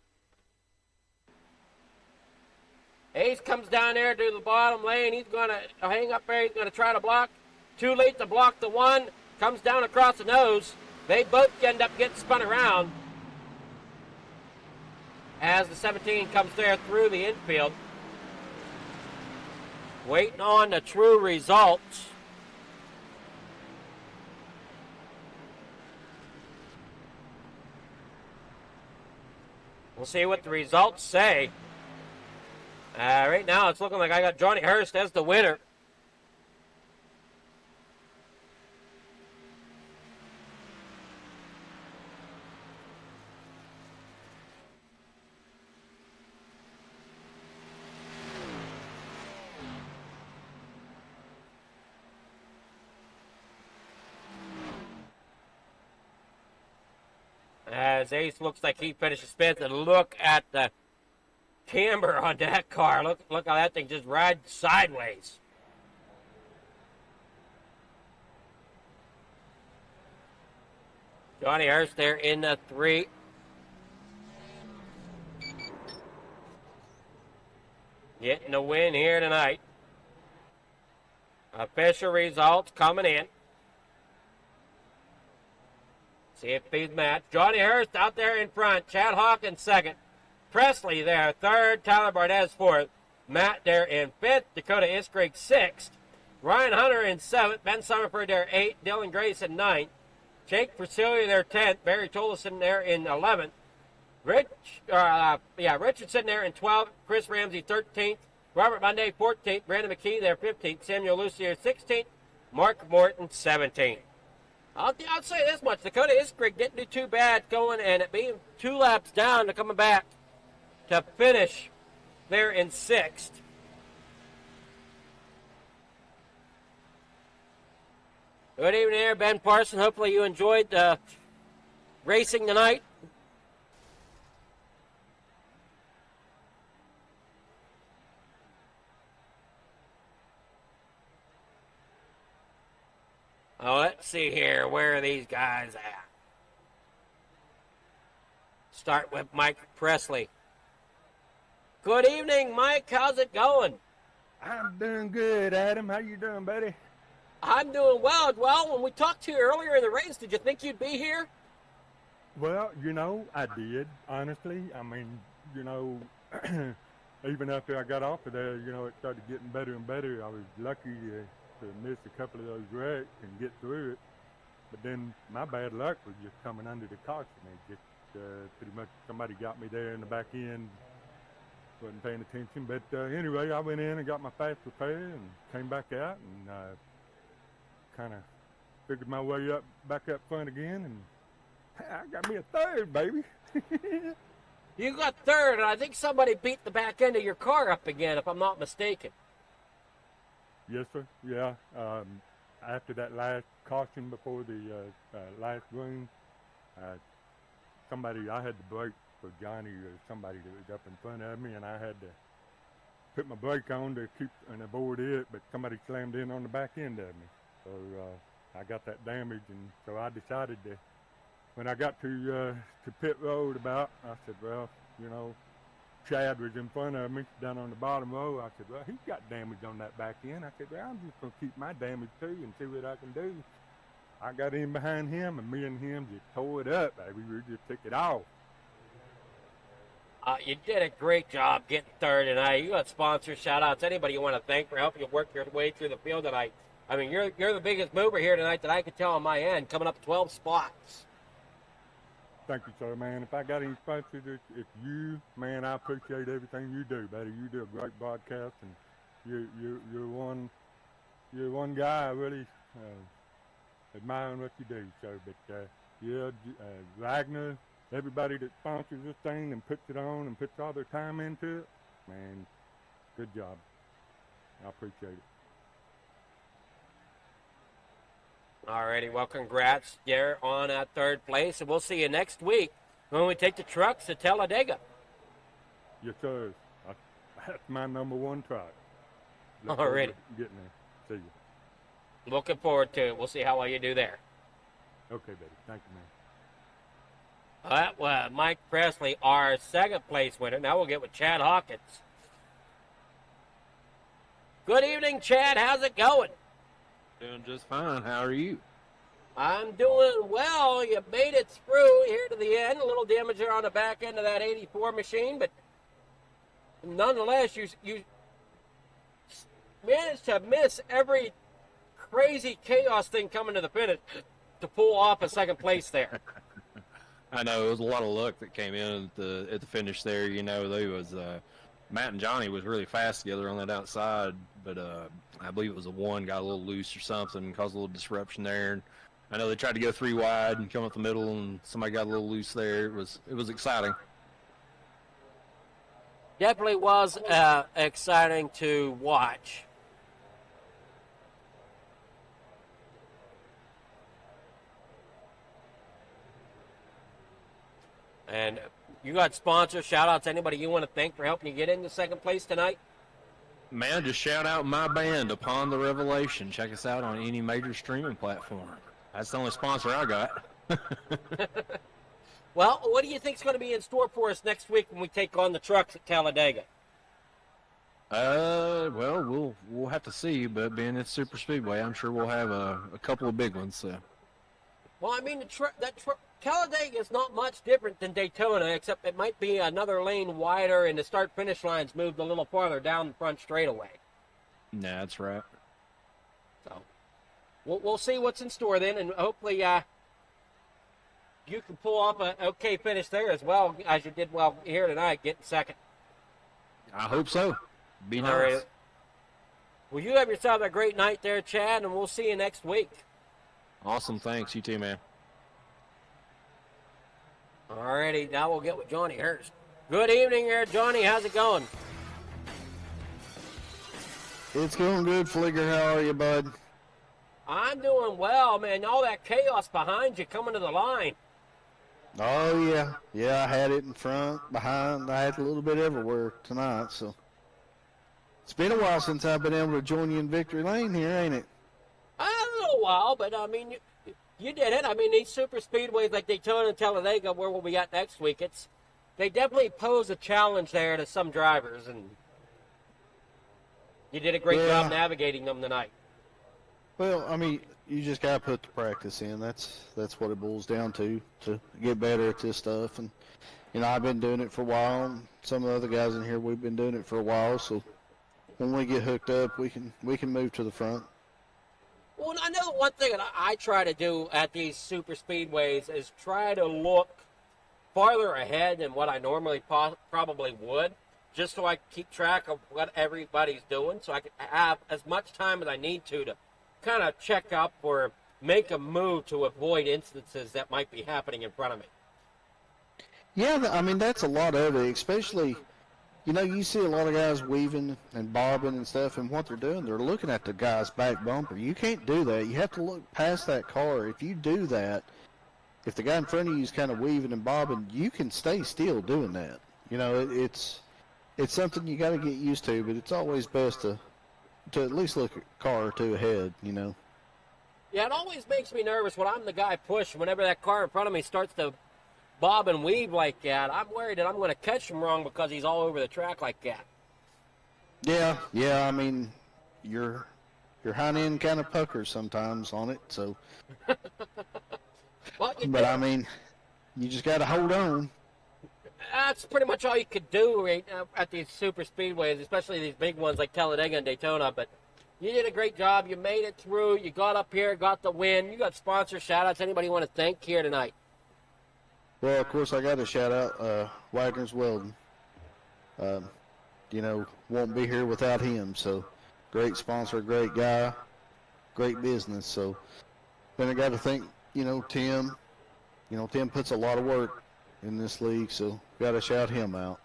Ace comes down there to the bottom lane. He's going to hang up there. He's going to try to block. Too late to block the one. Comes down across the nose. They both end up getting spun around as the 17 comes there through the infield. Waiting on the true results. We'll see what the results say. Right now, it's looking like I got Johnny Hurst as the winner. As Ace looks like he finishes fifth, and look at the camber on that car. Look how that thing just rides sideways. Johnny Hurst there in the 3. Getting the win here tonight. Official results coming in. See if these match. Johnny Hurst out there in front. Chad Hawkins second. Presley there third. Tyler Barnez fourth. Matt there in fifth. Dakota Iskrig sixth. Ryan Hunter in seventh. Ben Summerford there eighth. Dylan Grayson ninth. Jake Persilia there 10th. Barry Tolleson there in 11th. Richardson there in 12th. Chris Ramsey 13th. Robert Monday 14th. Brandon McKee there 15th. Samuel Lucier 16th. Mark Morton 17th. I'll say this much. Dakota Iskrig didn't do too bad going and it being 2 laps down to coming back to finish there in 6th. Good evening there, Ben Parson. Hopefully you enjoyed racing tonight. Oh, let's see here. Where are these guys at? Start with Mike Presley. Good evening, Mike. How's it going? I'm doing good, Adam. How you doing, buddy? I'm doing well. Well, when we talked to you earlier in the race, did you think you'd be here? Well, I did, honestly. I mean, even after I got off of there, it started getting better and better. I was lucky to miss a couple of those wrecks and get through it. But then my bad luck was just coming under the caution. It just pretty much somebody got me there in the back end. Wasn't paying attention. But anyway, I went in and got my fast repair and came back out and kind of figured my way back up front again. And I got me a third, baby. You got third, and I think somebody beat the back end of your car up again, if I'm not mistaken. Yes, sir. Yeah. After that last caution before the last green, I had to brake for Johnny or somebody that was up in front of me, and I had to put my brake on to keep and avoid it, but somebody slammed in on the back end of me. So I got that damage, and so I decided to, when I got to pit road I said, well, Chad was in front of me down on the bottom row. I said, well, he's got damage on that back end. I said, well, I'm just going to keep my damage too and see what I can do. I got in behind him, and me and him just tore it up, baby. We just took it off. You did a great job getting third tonight. You got sponsors, shout-outs, anybody you want to thank for helping you work your way through the field tonight. I mean, you're the biggest mover here tonight that I can tell on my end, coming up 12 spots. Thank you, sir, man. If I got any sponsors, it's you, man. I appreciate everything you do, buddy. You do a great broadcast, and you're one guy I really admiring what you do, sir. But Wagner, everybody that sponsors this thing and puts it on and puts all their time into it, man, good job. I appreciate it. Alrighty, well, congrats there on third place, and we'll see you next week when we take the trucks to Talladega. Yes, sir. That's my number one truck. Alrighty. Getting there. See you. Looking forward to it. We'll see how well you do there. Okay, baby. Thank you, man. That was Mike Presley, our second place winner. Now we'll get with Chad Hawkins. Good evening, Chad. How's it going? Doing just fine. How are you? I'm doing well. You made it through here to the end. A little damage there on the back end of that 84 machine, but nonetheless, you managed to miss every crazy chaos thing coming to the finish to pull off a second place there. I know it was a lot of luck that came in at the finish there. You know, they was Matt and Johnny was really fast together on that outside, but I believe it was one got a little loose or something, caused a little disruption there. And I know they tried to go 3 wide and come up the middle, and somebody got a little loose there. It was exciting. Definitely was exciting to watch. And you got sponsors, shout-outs, anybody you want to thank for helping you get into second place tonight? Man, just shout out my band, Upon the Revelation. Check us out on any major streaming platform. That's the only sponsor I got. Well, what do you think is going to be in store for us next week when we take on the trucks at Talladega? Well, we'll have to see, but being it's Super Speedway, I'm sure we'll have a couple of big ones. So. Well, I mean, Talladega is not much different than Daytona, except it might be another lane wider and the start-finish lines moved a little farther down the front straightaway. Nah, that's right. So, we'll see what's in store then, and hopefully you can pull off an okay finish there as well as you did well here tonight, getting second. I hope so. Be nice. All right. Well, you have yourself a great night there, Chad, and we'll see you next week. Awesome. Thanks. You too, man. All righty. Now we'll get with Johnny Hurst. Good evening there, Johnny. How's it going? It's going good, Fligger. How are you, bud? I'm doing well, man. All that chaos behind you coming to the line. Oh, yeah. Yeah, I had it in front, behind. I had a little bit everywhere tonight, so. It's been a while since I've been able to join you in Victory Lane here, ain't it? A little while, but, I mean, you did it. I mean, these super speedways like Daytona and Talladega, where we'll be at next week, they definitely pose a challenge there to some drivers, and you did a great job navigating them tonight. Well, I mean, you just got to put the practice in. That's what it boils down to get better at this stuff. And, you know, I've been doing it for a while, and some of the other guys in here, we've been doing it for a while, so when we get hooked up, we can move to the front. Well, I know the one thing that I try to do at these super speedways is try to look farther ahead than what I normally probably would, just so I can keep track of what everybody's doing, so I can have as much time as I need to kind of check up or make a move to avoid instances that might be happening in front of me. Yeah, I mean, that's a lot of it, especially, you know, you see a lot of guys weaving and bobbing and stuff, and what they're doing, they're looking at the guy's back bumper. You can't do that. You have to look past that car. If you do that, if the guy in front of you is kind of weaving and bobbing, you can stay still doing that. You know, it's something you got to get used to, but it's always best to at least look a car or two ahead, you know. Yeah, it always makes me nervous when I'm the guy pushing. Whenever that car in front of me starts to bob and weave like that, I'm worried that I'm going to catch him wrong because he's all over the track like that. Yeah. I mean, your hind end kind of puckers sometimes on it, so. Well, but I mean, you just got to hold on. That's pretty much all you could do right at these super speedways, especially these big ones like Talladega and Daytona. But you did a great job. You made it through. You got up here, got the win. You got sponsor shout-outs. Anybody you want to thank here tonight? Well, of course, I got to shout out Wagner's Welding. You know, won't be here without him. So, great sponsor, great guy, great business. So, then I got to thank, you know, Tim. You know, Tim puts a lot of work in this league, so got to shout him out.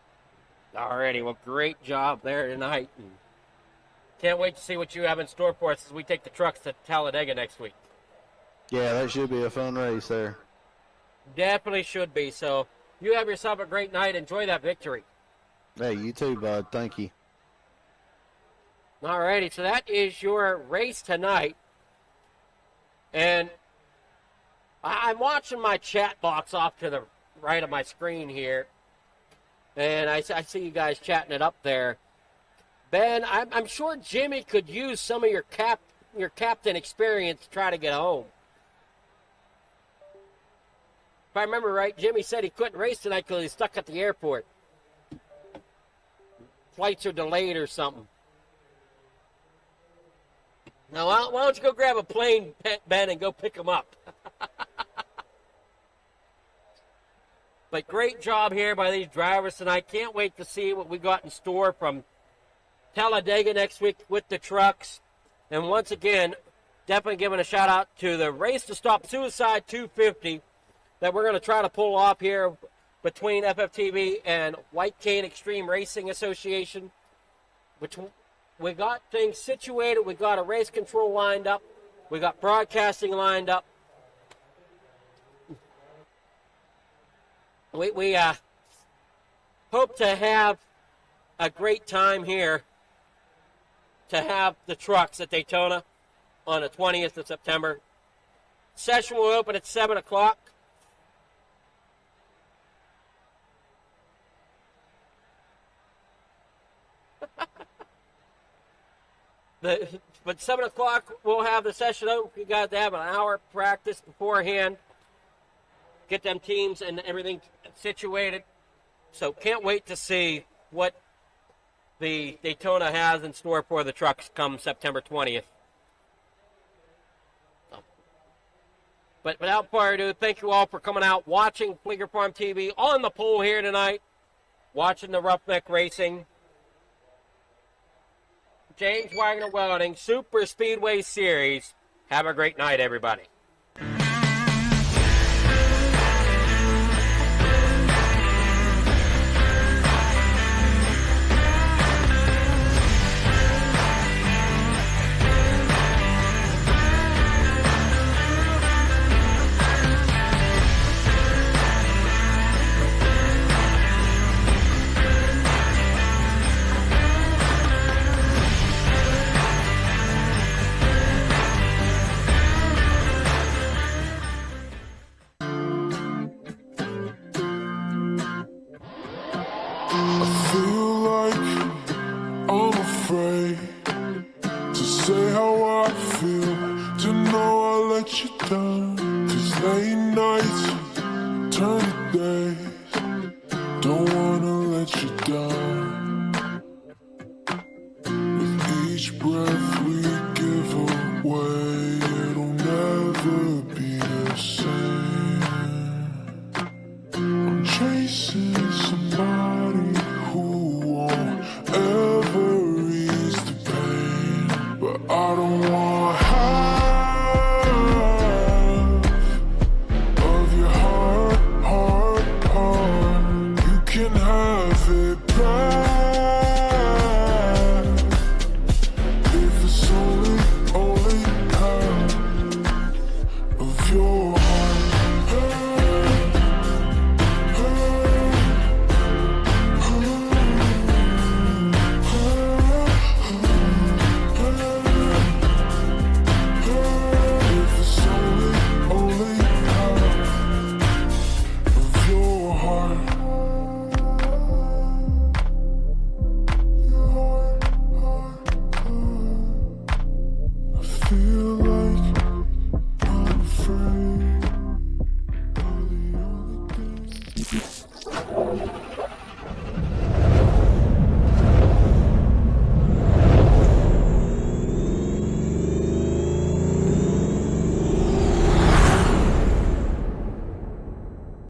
Alrighty, well, great job there tonight. And can't wait to see what you have in store for us as we take the trucks to Talladega next week. Yeah, that should be a fun race there. Definitely should be. So you have yourself a great night. Enjoy that victory. Hey, you too, bud. Thank you. Alrighty, so that is your race tonight. And I'm watching my chat box off to the right of my screen here. And I see you guys chatting it up there. Ben, I'm sure Jimmy could use some of your captain experience to try to get home. If I remember right, Jimmy said he couldn't race tonight because he's stuck at the airport. Flights are delayed or something. Now, why don't you go grab a plane, Ben, and go pick him up? But great job here by these drivers tonight. Can't wait to see what we got in store from Talladega next week with the trucks. And once again, definitely giving a shout out to the Race to Stop Suicide 250 that we're going to try to pull off here between FFTv and White Cane Extreme Racing Association, which we got things situated. We got a race control lined up. We got broadcasting lined up. We hope to have a great time here to have the trucks at Daytona on the 20th of September. Session will open at 7 o'clock. But 7 o'clock, we'll have the session open for you guys to have an hour practice beforehand. Get them teams and everything situated. So can't wait to see what the Daytona has in store for the trucks come September 20th. But without further ado, thank you all for coming out, watching Fleeger Farm TV on the pole here tonight, watching the Roughneck Racing. James Wagner Welding Super Speedway Series. Have a great night, everybody. Say how I feel, to know I let you down. 'Cause late nights turn to days, don't wanna let you down. With each breath we give away, it'll never be the same. I'm chasing somebody who won't ever ease the pain, but I don't want half of your heart, heart, heart. You can have it back if it's only half of your heart. If it's only half of your heart. I feel like I'm afraid of the other things.